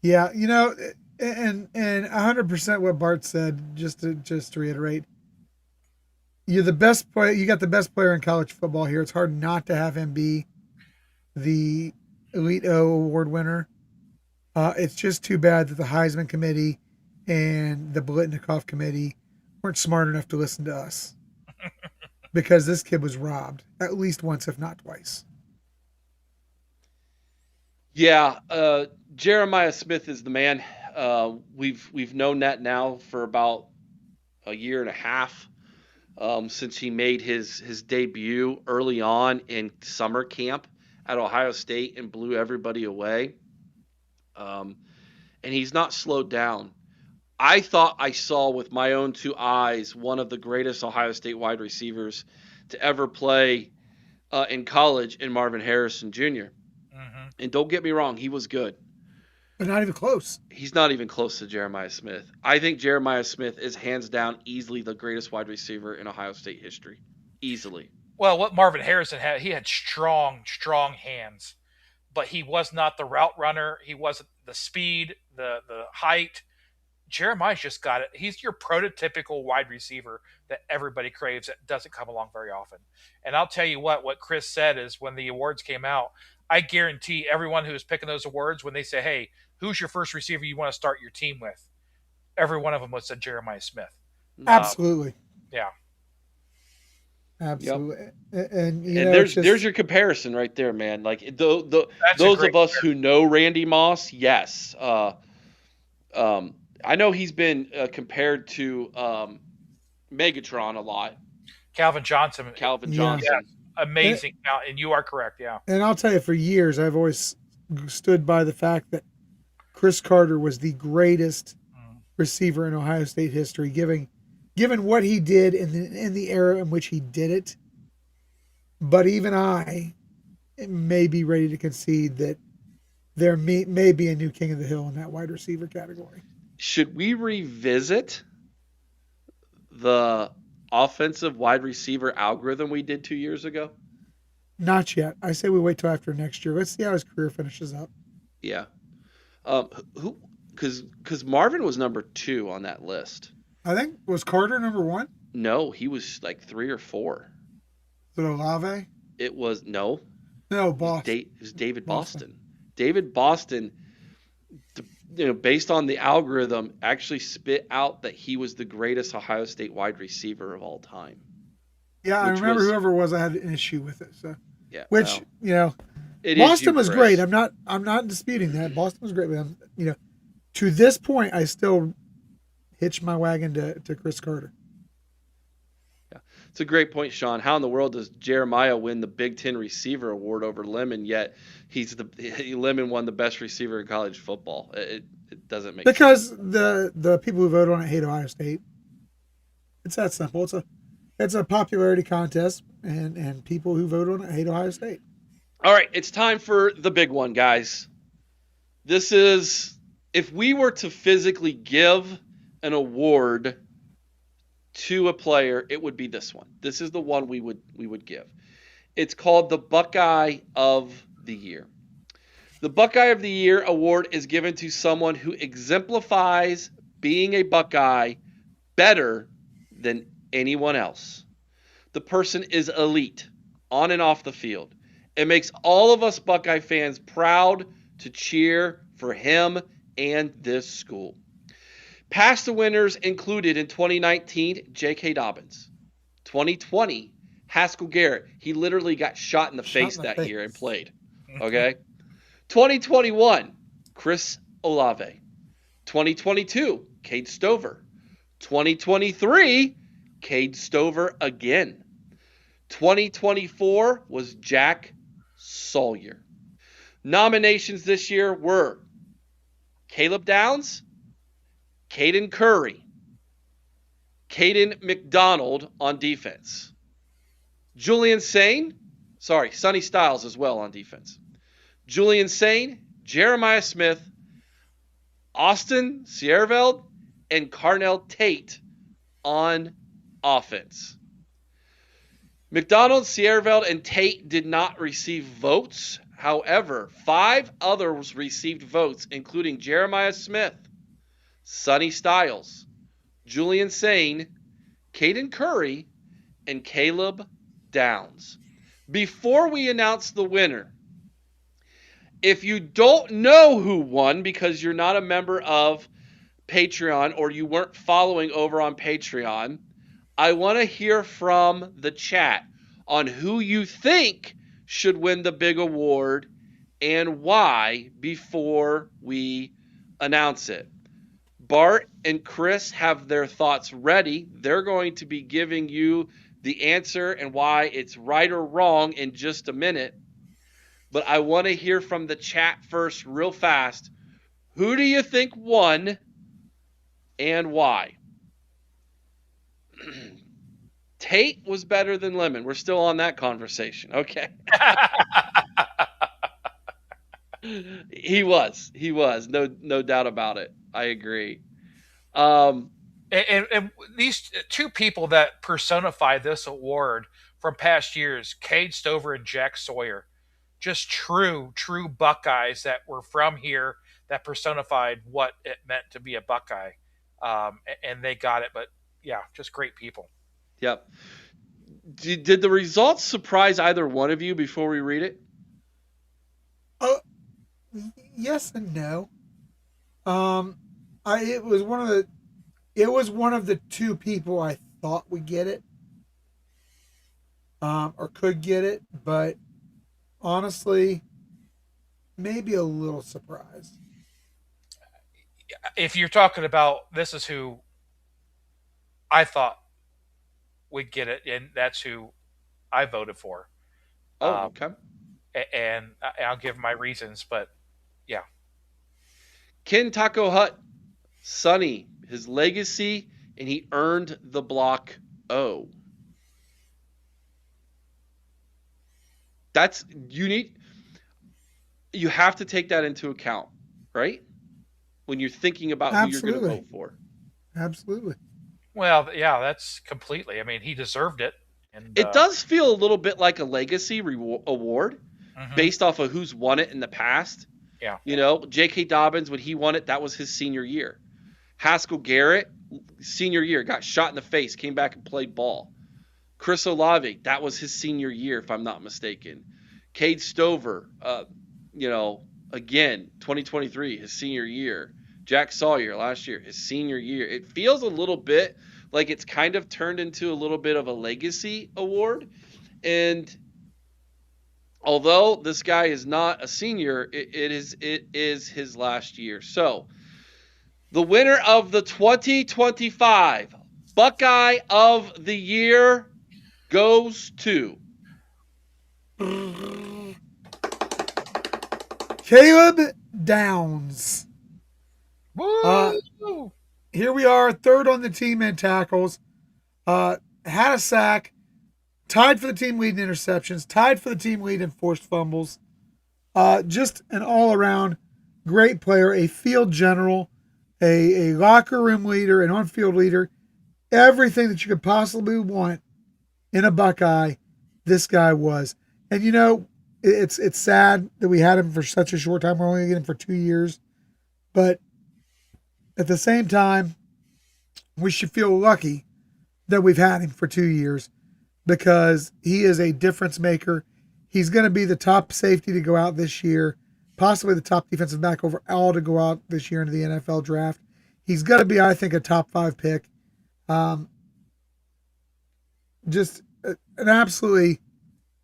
Yeah, you know, and 100% what Bart said. Just to reiterate, you're the best player. You got the best player in college football here. It's hard not to have him be the Elite O award winner. It's just too bad that the Heisman committee and the Blitnikoff committee weren't smart enough to listen to us, because this kid was robbed at least once, if not twice. Yeah, Jeremiah Smith is the man. We've known that now for about a year and a half, since he made his debut early on in summer camp at Ohio State and blew everybody away. And he's not slowed down. I thought I saw with my own 2 eyes one of the greatest Ohio State wide receivers to ever play in college in Marvin Harrison Jr. Mm-hmm. And don't get me wrong, he was good. But not even close. He's not even close to Jeremiah Smith. I think Jeremiah Smith is hands down easily the greatest wide receiver in Ohio State history. Easily. Well, what Marvin Harrison had, he had strong hands. But he was not the route runner. He wasn't the speed, the height. Jeremiah's just got it. He's your prototypical wide receiver that everybody craves that doesn't come along very often. And I'll tell you what Chris said is when the awards came out, I guarantee everyone who was picking those awards, when they say, hey, who's your first receiver you want to start your team with? Every one of them would say Jeremiah Smith. Absolutely. Yeah. Absolutely. Yep. And there's your comparison right there, man. Like those of us who know Randy Moss, yes. I know he's been compared to Megatron a lot. Calvin Johnson. Yeah. Amazing. And you are correct, yeah. And I'll tell you, for years, I've always stood by the fact that Chris Carter was the greatest receiver in Ohio State history, given what he did in the era in which he did it. But even I may be ready to concede that there may be a new king of the hill in that wide receiver category. Should we revisit the offensive wide receiver algorithm we did 2 years ago? Not yet. I say we wait till after next year. Let's see how his career finishes up. Yeah. Because Marvin was number 2 on that list. I think, was Carter number 1? No, he was like 3 or 4. Was it Olave? It was no. No, Boston. It was David Boston. David Boston, based on the algorithm, actually spit out that he was the greatest Ohio State wide receiver of all time. Yeah, I remember whoever it was, I had an issue with it. So, yeah, Boston was great. I'm not disputing that. Boston was great, but to this point, I still hitch my wagon to Chris Carter. Yeah, it's a great point, Sean. How in the world does Jeremiah win the Big Ten Receiver Award over Lemon? Yet Lemon won the best receiver in college football. It doesn't make Because sense. the people who vote on it hate Ohio State. It's that simple. It's a popularity contest, and people who vote on it hate Ohio State. All right, it's time for the big one, guys. This is if we were to physically give an award to a player, it would be this one. This is the one we would give. It's called the Buckeye of the Year. The Buckeye of the Year award is given to someone who exemplifies being a Buckeye better than anyone else. The person is elite on and off the field. It makes all of us Buckeye fans proud to cheer for him and this school. Past winners included in 2019, J.K. Dobbins. 2020, Haskell Garrett. He literally got shot in the Shot face in the that year and face. played. Okay? 2021, Chris Olave. 2022, Cade Stover. 2023, Cade Stover again. 2024 was Jack Sawyer. Nominations this year were Caleb Downs, Caden Curry, Caden McDonald on defense, Julian Sane, Sonny Styles as well on defense, Julian Sane, Jeremiah Smith, Austin Sierveld, and Carnell Tate on offense. McDonald, Sierveld, and Tate did not receive votes. However, 5 others received votes, including Jeremiah Smith, Sonny Styles, Julian Sane, Caden Curry, and Caleb Downs. Before we announce the winner, if you don't know who won because you're not a member of Patreon or you weren't following over on Patreon, I want to hear from the chat on who you think should win the big award and why before we announce it. Bart and Chris have their thoughts ready. They're going to be giving you the answer and why it's right or wrong in just a minute. But I want to hear from the chat first, real fast. Who do you think won and why? Tate was better than Lemon. We're still on that conversation. Okay. He was. No doubt about it. I agree. And these two people that personify this award from past years, Cade Stover and Jack Sawyer, just true Buckeyes that were from here that personified what it meant to be a Buckeye. And they got it. But yeah, just great people. Yep. Did the results surprise either one of you before we read it? Oh, yes and no. It was one of the two people I thought would get it, or could get it, but honestly, maybe a little surprised. If you're talking about this is who I thought would get it, and that's who I voted for. Oh, Um, okay. and I'll give my reasons, but yeah. Ken Taco Hut, Sonny, his legacy, and he earned the block O. That's unique. You have to take that into account, right? When you're thinking about who you're going to Absolutely, vote for. absolutely. Well, yeah, that's completely. I mean, he deserved it, and It does feel a little bit like a legacy award mhm, based off of who's won it in the past. yeah. You know, J.K. Dobbins, when he won it, that was his senior year. Haskell Garrett, senior year, got shot in the face, came back and played ball. Chris Olave, that was his senior year, if I'm not mistaken. Cade Stover, again, 2023, his senior year. Jack Sawyer last year, his senior year. It feels a little bit like it's kind of turned into a little bit of a legacy award. And although this guy is not a senior, it is his last year. So the winner of the 2025 Buckeye of the Year goes to Caleb Downs. Uh, Woo! Here we are, third on the team in tackles. Had a sack, tied for the team lead in interceptions, tied for the team lead in forced fumbles. Just an all around great player, a field general, a locker room leader, an on field leader, everything that you could possibly want in a Buckeye, this guy was. And it's sad that we had him for such a short time. We're only getting him for 2 years. But at the same time, we should feel lucky that we've had him for 2 years because he is a difference maker. He's going to be the top safety to go out this year, possibly the top defensive back overall to go out this year into the NFL draft. He's going to be, I think, a top 5 pick. Just an absolutely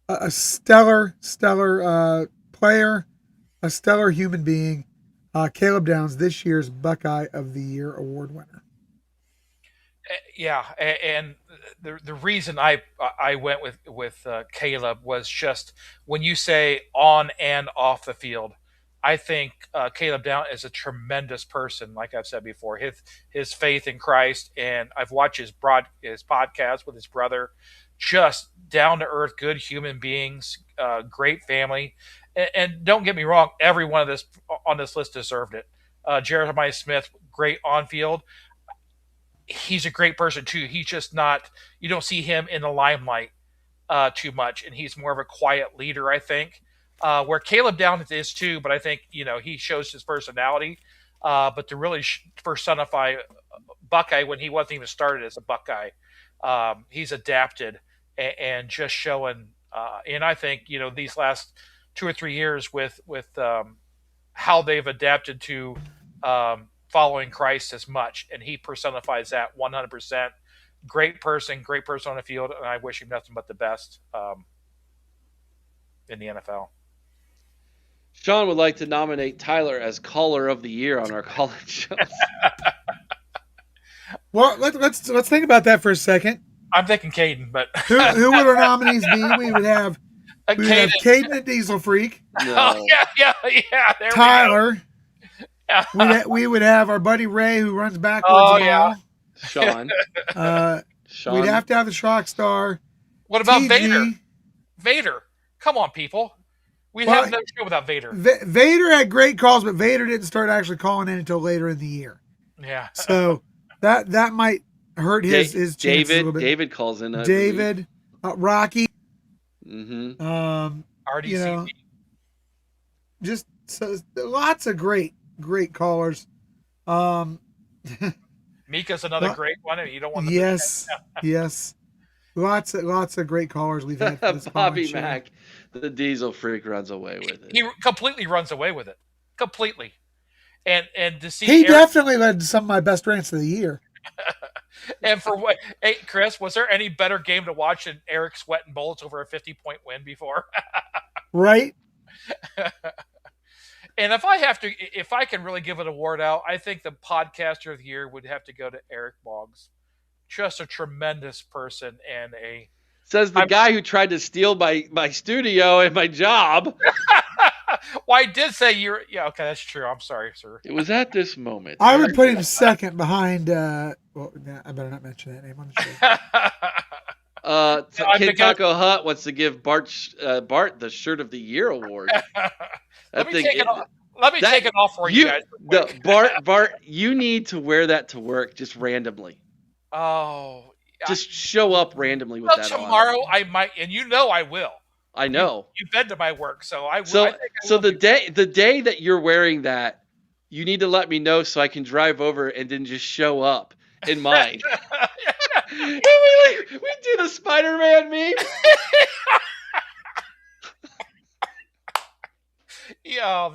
a stellar player, a stellar human being. Caleb Downs, this year's Buckeye of the Year award winner. Yeah, and the reason I went with Caleb was just when you say on and off the field, I think Caleb Down is a tremendous person. Like I've said before, his faith in Christ, and I've watched his podcast with his brother. Just down to earth, good human beings, great family, and don't get me wrong, every one of this on this list deserved it. Jeremiah Smith, great on field. He's a great person too. He's just not. You don't see him in the limelight too much, and he's more of a quiet leader, I think. Where Caleb Downs is too, but I think he shows his personality. But to really personify Buckeye when he wasn't even started as a Buckeye, he's adapted and just showing. And I think these last 2 or 3 years with how they've adapted to following Christ as much, and he personifies that 100%. Great person on the field, and I wish him nothing but the best in the NFL. Sean would like to nominate Tyler as Caller of the Year on our college shows. Well, let's think about that for a second. I'm thinking Caden, but who would our nominees be? We would have Caden and Diesel Freak. No. Oh, yeah. There Tyler. We go. We would have our buddy Ray who runs backwards. Oh, yeah. Sean. We'd have to have the Shock Star. What about TG. Vader? Vader, come on, people. We'd have no show without Vader. Vader had great calls, but Vader didn't start actually calling in until later in the year. Yeah. So that might hurt his chances a little bit. David calls in. David, Rocky. Mm-hmm. RDCP. Just lots of great callers. Mika's another great one. You don't want to yes. Lots of great callers we've had for this Bobby Mack, the Diesel Freak, runs away with it. He completely runs away with it. Completely. And to see he definitely led to some of my best rants of the year. And for what, hey Chris, was there any better game to watch than Eric sweating bullets over a 50-point win before? Right. And if I can really give an award out, I think the podcaster of the year would have to go to Eric Boggs. Just a tremendous person and says the guy who tried to steal my studio and my job. Well, I did say okay, that's true. I'm sorry, sir. It was at this moment. I would put him second behind. I better not mention that name on the show. Kid Taco Hut wants to give Bart the Shirt of the Year award. Let me take it off for you guys. Bart, you need to wear that to work just randomly. Oh, just show up randomly with that tomorrow on. I might, and I will. I know. You've been to my work, so I will. So the day that you're wearing that, you need to let me know so I can drive over and then just show up in mine. we do the Spider-Man meme. Yeah,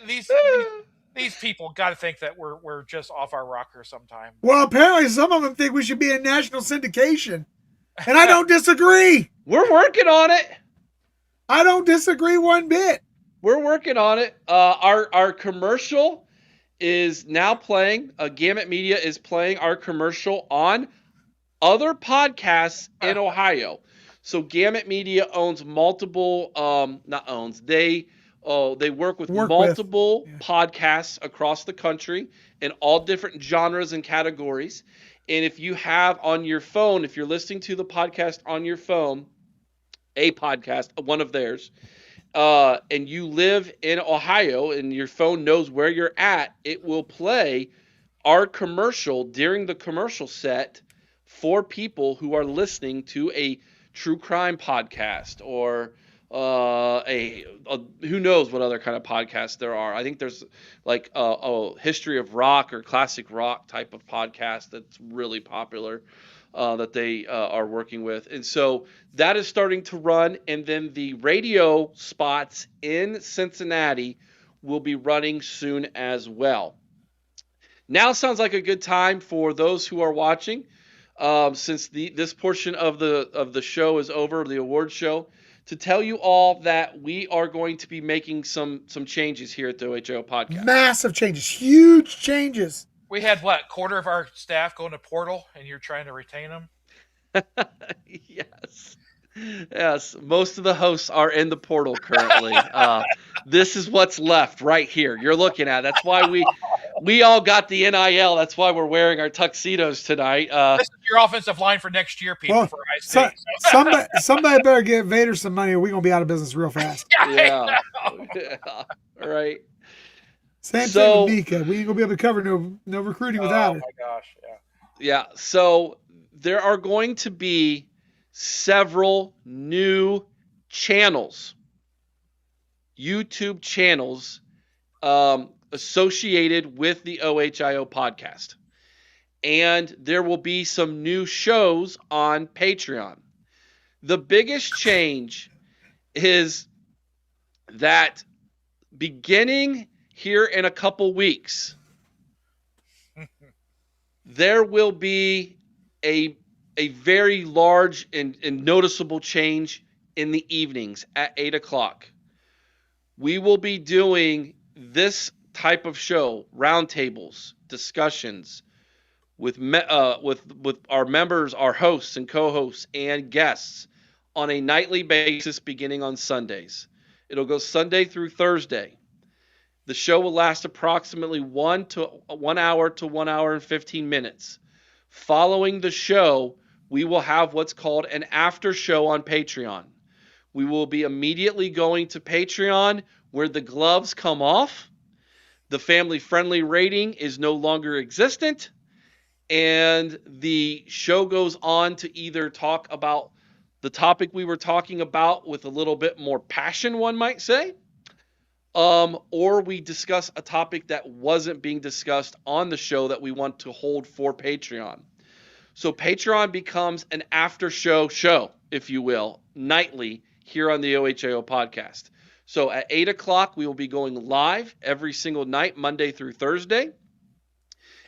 these people got to think that we're just off our rocker sometime. Well, apparently some of them think we should be in national syndication, and I don't disagree. We're working on it. I don't disagree one bit. We're working on it. Our commercial is now playing. Gamut Media is playing our commercial on other podcasts in Ohio. So Gamut Media owns multiple, not owns, they Oh, they work with Work with. multiple Yeah. podcasts across the country in all different genres and categories. And if you have on your phone, if you're listening to the podcast on your phone, a podcast, one of theirs, and you live in Ohio and your phone knows where you're at, it will play our commercial during the commercial set for people who are listening to a true crime podcast or a who knows what other kind of podcasts there are. I think there's like a history of rock or classic rock type of podcast that's really popular that they are working with. And so that is starting to run. And then the radio spots in Cincinnati will be running soon as well. Now sounds like a good time for those who are watching, since this portion of the show is over, the award show, to tell you all that we are going to be making some changes here at the OHO podcast. Massive changes, huge changes. We had what, quarter of our staff going to Portal, and you're trying to retain them. Yes. Yes, most of the hosts are in the portal currently. This is what's left right here. You're looking at. That's why we all got the NIL. That's why we're wearing our tuxedos tonight. This is your offensive line for next year, people. Well, for IC. somebody better give Vader some money, or we're gonna be out of business real fast. Yeah. Yeah. All right. Same thing with Nika. We ain't gonna be able to cover no recruiting without her. Oh my gosh, yeah. Yeah. So there are going to be several new channels, YouTube channels, associated with the OHIO podcast. And there will be some new shows on Patreon. The biggest change is that beginning here in a couple weeks, there will be a very large and noticeable change in the evenings at 8 o'clock. We will be doing this type of show, roundtables, discussions with our members, our hosts and co-hosts and guests on a nightly basis beginning on Sundays. It'll go Sunday through Thursday. The show will last approximately 1 hour to 1 hour and 15 minutes. Following the show, we will have what's called an after show on Patreon. We will be immediately going to Patreon where the gloves come off. The family-friendly rating is no longer existent. And the show goes on to either talk about the topic we were talking about with a little bit more passion, one might say, or we discuss a topic that wasn't being discussed on the show that we want to hold for Patreon. So Patreon becomes an after show, if you will, nightly here on the OHIO podcast. So at 8 o'clock, we will be going live every single night, Monday through Thursday.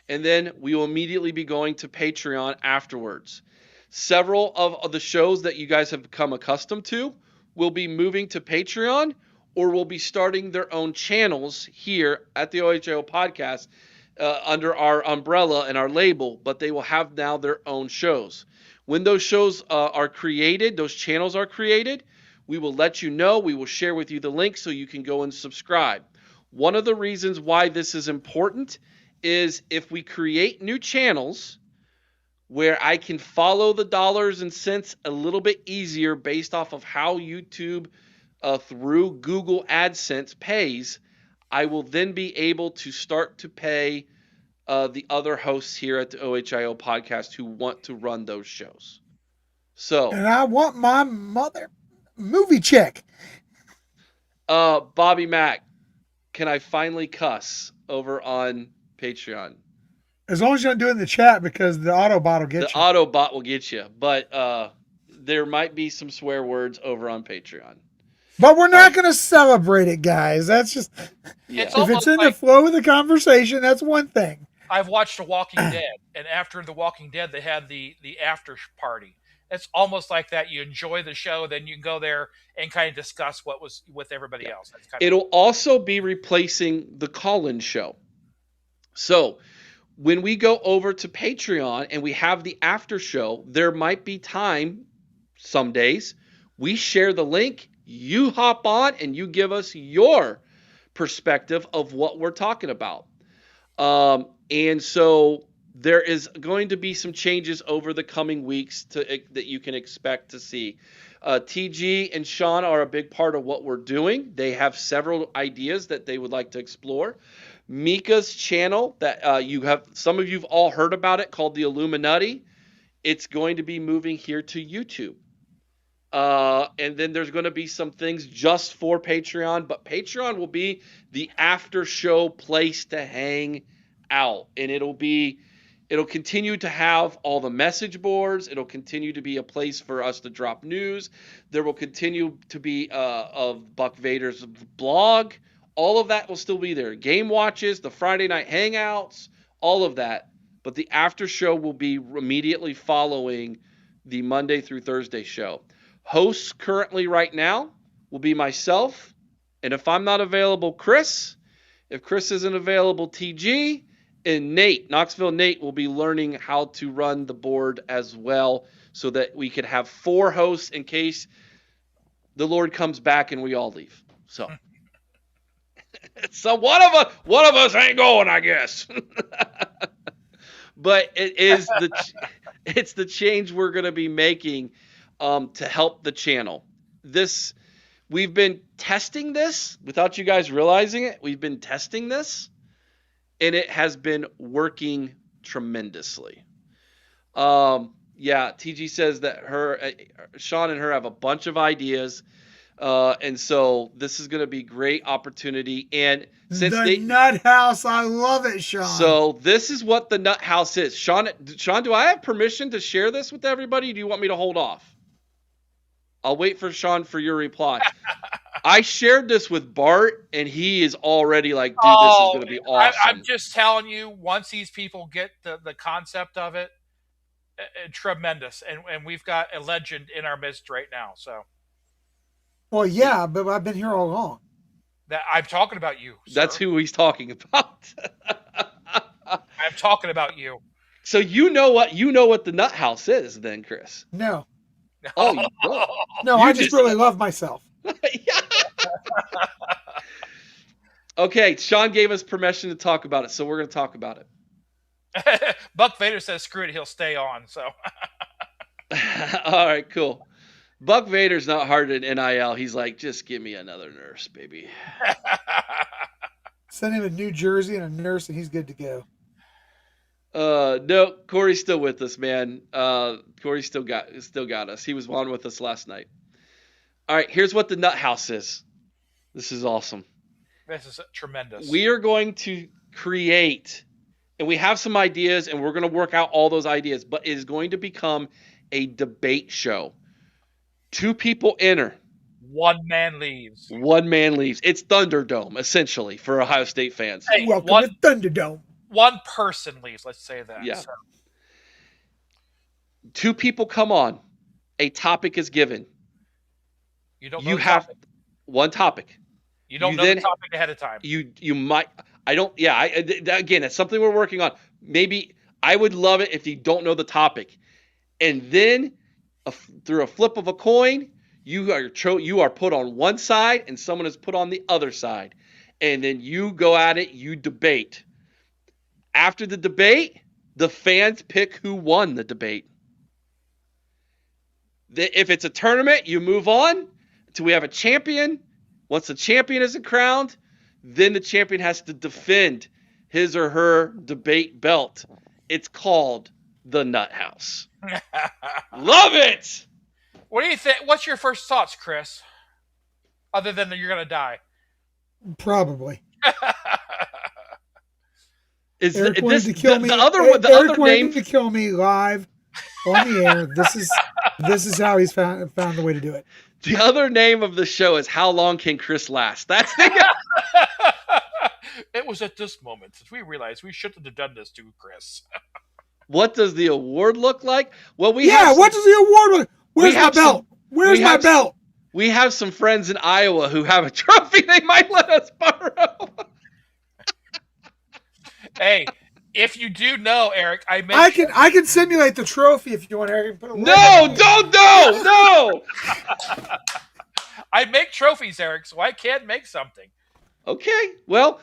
And then we will immediately be going to Patreon afterwards. Several of the shows that you guys have become accustomed to will be moving to Patreon or will be starting their own channels here at the OHIO podcast under our umbrella and our label, but they will have now their own shows. When those shows are created, those channels are created, we will let you know. We will share with you the link so you can go and subscribe. One of the reasons why this is important is if we create new channels where I can follow the dollars and cents a little bit easier based off of how YouTube through Google AdSense pays, I will then be able to start to pay the other hosts here at the OHIO podcast who want to run those shows. So, and I want my mother movie check. Bobby Mack, can I finally cuss over on Patreon? As long as you don't do it in the chat, because the Autobot will get you. The Autobot will get you, but there might be some swear words over on Patreon. But we're not going to celebrate it, guys. That's just if it's in the flow of the conversation, that's one thing. I've watched The Walking Dead, and after The Walking Dead, they had the after party. It's almost like that. You enjoy the show, then you can go there and kind of discuss what was with everybody else. That's kind It'll also be replacing the call-in show. So when we go over to Patreon and we have the after show, there might be time some days we share the link You hop on and you give us your perspective of what we're talking about. And so there is going to be some changes over the coming weeks that you can expect to see. TG and Sean are a big part of what we're doing. They have several ideas that they would like to explore. Mika's channel that some of you've all heard about it, called the Illuminati. It's going to be moving here to YouTube. And then there's going to be some things just for Patreon, but Patreon will be the after show place to hang out. And it'll continue to have all the message boards. It'll continue to be a place for us to drop news. There will continue to be of Buck Vader's blog. All of that will still be there. Game watches, the Friday night hangouts, all of that. But the after show will be immediately following the Monday through Thursday show. Hosts currently right now will be myself, and if I'm not available, Chris. If Chris isn't available, TG, and Nate. Knoxville Nate will be learning how to run the board as well, so that we could have 4 hosts in case the Lord comes back and we all leave. So one of us ain't going, I guess. But it's the change we're going to be making to help the channel. We've been testing this without you guys realizing it. We've been testing this, and it has been working tremendously. TG says that Sean and her have a bunch of ideas. And so this is going to be great opportunity. And since the Nut House, I love it, Sean. So this is what the Nut House is. Sean, do I have permission to share this with everybody? Do you want me to hold off? I'll wait for Sean for your reply. I shared this with Bart, and he is already like, dude, this is going to be awesome. I'm just telling you, once these people get the concept of it, tremendous. And we've got a legend in our midst right now. So. Well, yeah, but I've been here all along. That I'm talking about you. Sir. That's who he's talking about. I'm talking about you. So you know what the Nut House is, then, Chris? No. Oh, you don't. No, I just really love myself. Okay, Sean gave us permission to talk about it, so we're going to talk about it. Buck Vader says, "Screw it, he'll stay on." So. All right, cool. Buck Vader's not hard at NIL. He's like, just give me another nurse, baby. Send him to New Jersey and a nurse, and he's good to go. No, Corey's still with us, man. Corey still got us. He was on with us last night. All right, here's what the Nut House is. This is awesome. This is tremendous. We are going to create, and we have some ideas, and we're going to work out all those ideas, but it is going to become a debate show. 2 people enter. 1 man leaves. 1 man leaves. It's Thunderdome, essentially, for Ohio State fans. Hey, welcome to Thunderdome. 1 person leaves, let's say that. Yeah. So. 2 people come on. A topic is given. You have one topic. You don't know the topic ahead of time. You might. I don't. Yeah. Again, it's something we're working on. Maybe I would love it if you don't know the topic, and then through a flip of a coin, you are put on one side, and someone is put on the other side, and then you go at it. You debate. After the debate, the fans pick who won the debate. If it's a tournament, you move on until we have a champion. Once the champion is crowned, then the champion has to defend his or her debate belt. It's called the Nut House. Love it! What do you think? What's your first thoughts, Chris? Other than that you're going to die. Probably. Eric wanted to kill me to kill me live on the air. This is how he's found the way to do it. The other name of the show is How Long Can Chris Last? That's It was at this moment that we realized we shouldn't have done this to Chris. What does the award look like? Well, what does the award look like? Where's my belt? Where's my belt? We have some friends in Iowa who have a trophy they might let us borrow. Hey, if you do know, Eric, I can simulate the trophy if you want, Eric. No! I make trophies, Eric, so I can make something. Okay. Well,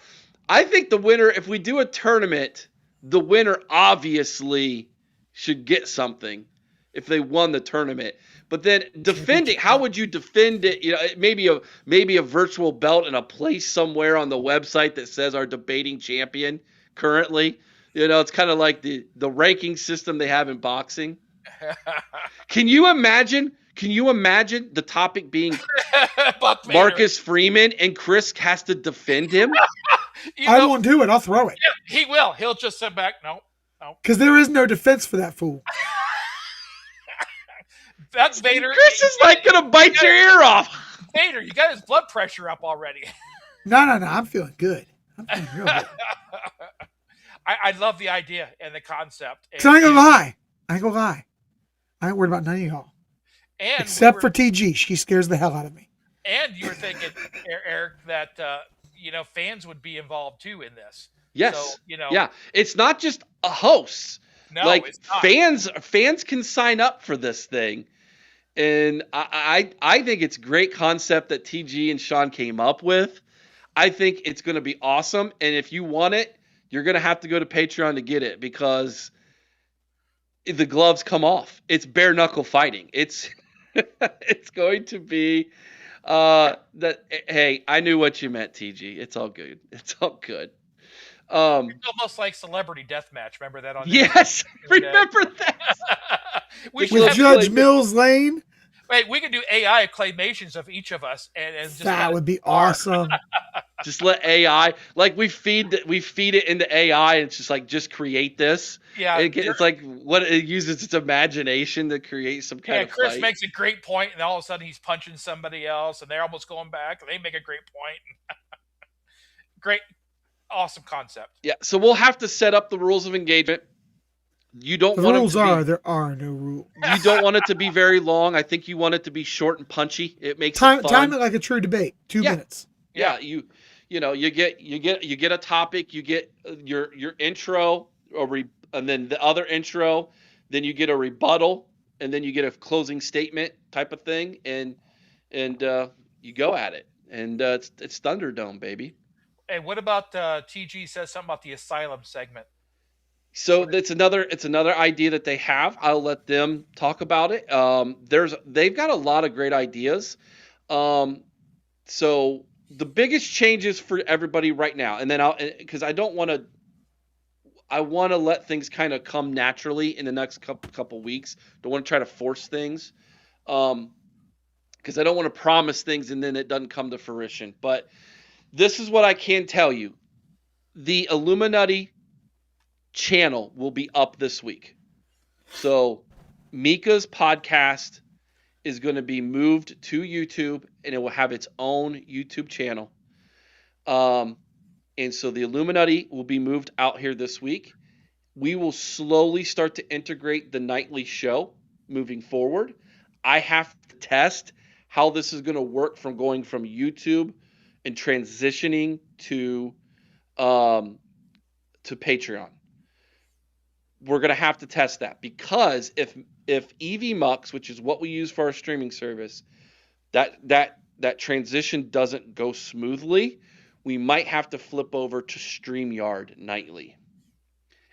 I think the winner, if we do a tournament, the winner obviously should get something if they won the tournament. But then defending, how would you defend it? Maybe a virtual belt in a place somewhere on the website that says our debating champion currently. It's kind of like the ranking system they have in boxing. Can you imagine the topic being Marcus Freeman and Chris has to defend him? I won't do it. I'll throw it. He will. He'll just sit back. No. Because there is no defense for that fool. That's Vader. Chris is like going to bite your ear off. Vader, you got his blood pressure up already. No. I'm feeling good. I'm feeling real good. I love the idea and the concept. I ain't gonna lie. I ain't worried about none of y'all. Except for TG. She scares the hell out of me. And you were thinking, Eric, that fans would be involved too in this. Yes. So, yeah. It's not just a host. No, it's not. Fans can sign up for this thing. And I think it's a great concept that TG and Sean came up with. I think it's going to be awesome. And if you want it, you're going to have to go to Patreon to get it because the gloves come off. It's bare knuckle fighting. It's going to be hey, I knew what you meant, TG. It's all good. It's almost like Celebrity Deathmatch. Remember that on Yes, remember that. With Judge Mills Lane. Wait, we can do AI acclamations of each of us, and just that would be awesome. Just let AI, like we feed it into AI, and it's just like just create this. Yeah, it's like what it uses its imagination to create some kind of Chris fight. makes a great point, and all of a sudden he's punching somebody else, and they're almost going back, and they make a great point. Great, awesome concept. Yeah, so we'll have to set up the rules of engagement. You don't want rules are there are no rules. You don't want it to be very long. I think you want it to be short and punchy. It makes it fun. Time it like a true debate. 2 minutes. Yeah, you get a topic, you get your intro and then the other intro, then you get a rebuttal, and then you get a closing statement type of thing, and you go at it. And it's Thunderdome, baby. Hey, what about TG says something about the asylum segment? So it's another idea that they have. I'll let them talk about it. They've got a lot of great ideas. So the biggest changes for everybody right now, and then because I want to let things kind of come naturally in the next couple weeks. Don't want to try to force things, because I don't want to promise things and then it doesn't come to fruition. But this is what I can tell you: the Illuminati channel will be up this week. So Mika's podcast is going to be moved to YouTube, and it will have its own YouTube channel. And so the Illuminati will be moved out here this week. We will slowly start to integrate the nightly show moving forward. I have to test how this is going to work from going from YouTube and transitioning to Patreon. We're going to have to test that, because if EVMux, which is what we use for our streaming service, that transition doesn't go smoothly, we might have to flip over to StreamYard nightly.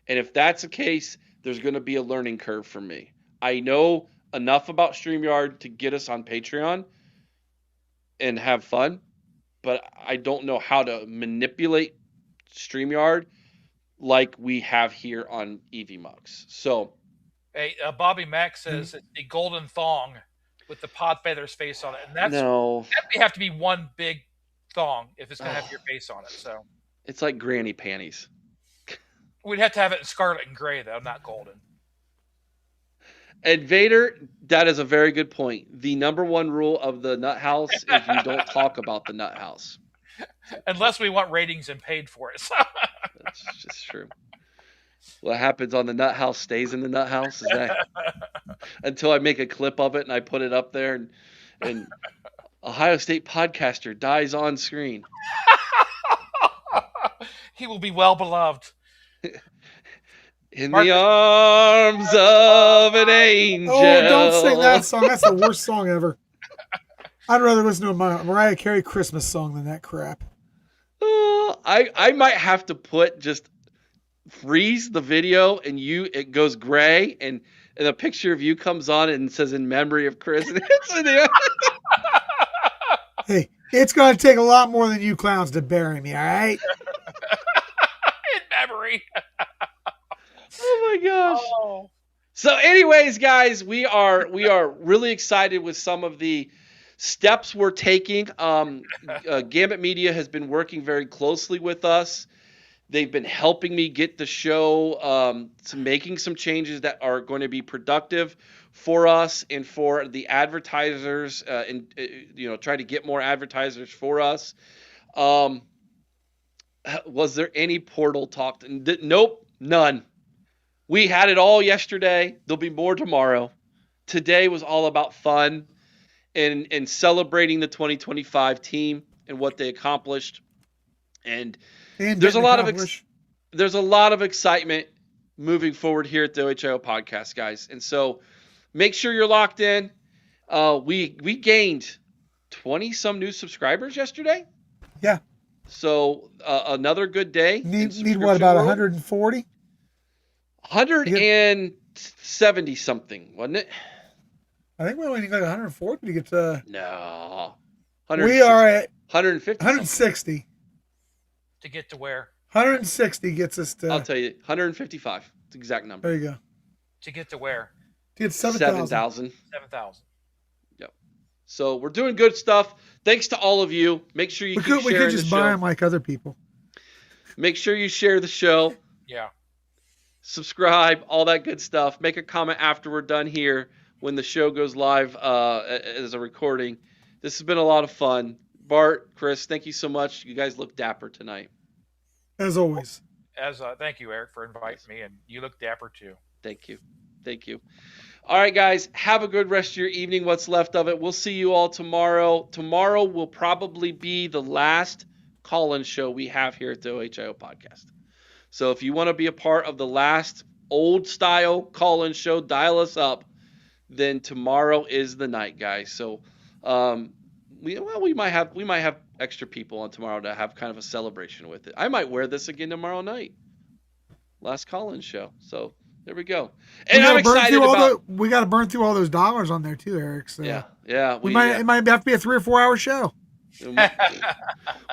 And if that's the case, there's going to be a learning curve for me. I know enough about StreamYard to get us on Patreon and have fun, but I don't know how to manipulate StreamYard like we have here on EVMux. So, hey, Bobby Mack says it's the golden thong with the Podfeather's face on it, and that may have to be one big thong if it's going to have your face on it. So it's like granny panties. We'd have to have it in scarlet and gray, though, not golden. And Vader, that is a very good point. The number one rule of the Nut House is you don't talk about the Nut House. Unless we want ratings and paid for it. So. That's just true. What happens on the Nut House stays in the Nut House. Is that until I make a clip of it and I put it up there, and Ohio State podcaster dies on screen. He will be well beloved. In the arms of an angel. Oh, don't sing that song. That's the worst song ever. I'd rather listen to a Mariah Carey Christmas song than that crap. I might have to just freeze the video and it goes gray and a picture of you comes on and says in memory of Chris. Hey, it's going to take a lot more than you clowns to bury me, all right? In memory. Oh my gosh. Oh. So anyways, guys, we are really excited with some of the steps we're taking. Gambit Media has been working very closely with us. They've been helping me get the show to making some changes that are going to be productive for us and for the advertisers, and try to get more advertisers for us. Was there any portal talk? Nope, none. We had it all yesterday. There'll be more tomorrow. Today was all about fun and celebrating the 2025 team and what they accomplished. And there's a lot of excitement moving forward here at the OHIO podcast, guys. And so make sure you're locked in. We gained 20 some new subscribers yesterday. Yeah. So another good day. Need what, about 140? 170 something, wasn't it? I think we only need like 140 to get to. No. We are at 150. 160. To get to where? 160 gets us to. I'll tell you, 155. It's the exact number. There you go. To get to where? To get 7,000. 7,000. Yep. So we're doing good stuff. Thanks to all of you. Make sure you keep sharing the show. We could just buy them like other people. Make sure you share the show. Yeah. Subscribe, all that good stuff. Make a comment after we're done here when the show goes live as a recording. This has been a lot of fun. Bart, Chris, thank you so much. You guys look dapper tonight. As always. Thank you, Eric, for inviting me, and you look dapper too. Thank you. All right, guys, have a good rest of your evening, what's left of it. We'll see you all tomorrow. Tomorrow will probably be the last call-in show we have here at the OHIO podcast. So if you want to be a part of the last old-style call-in show, dial us up. Then tomorrow is the night, guys. So we might have extra people on tomorrow to have kind of a celebration with it. I might wear this again tomorrow night. Last call-in show. So there we go. And I'm excited about. We got to burn through all those dollars on there too, Eric. So yeah. It might have to be a 3 or 4 hour show.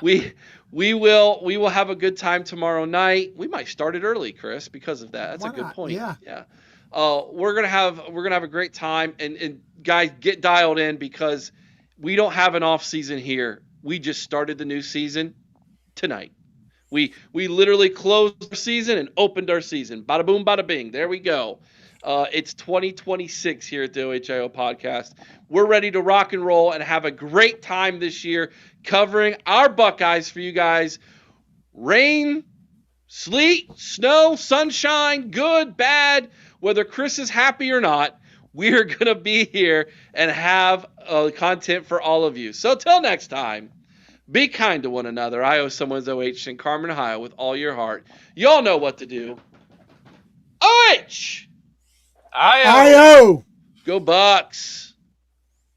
We will have a good time tomorrow night. We might start it early, Chris, because of that. That's a good point. Yeah. We're gonna have a great time, and guys, get dialed in because we don't have an off season here. We just started the new season tonight. We literally closed our season and opened our season. Bada boom, bada bing. There we go. It's 2026 here at the OHIO podcast. We're ready to rock and roll and have a great time this year covering our Buckeyes for you guys. Rain, sleet, snow, sunshine, good, bad, whether Chris is happy or not, we're going to be here and have content for all of you. So till next time, be kind to one another. I owe someone's OH in Carmen, Ohio with all your heart. Y'all know what to do. OH! I-O! Go Bucks!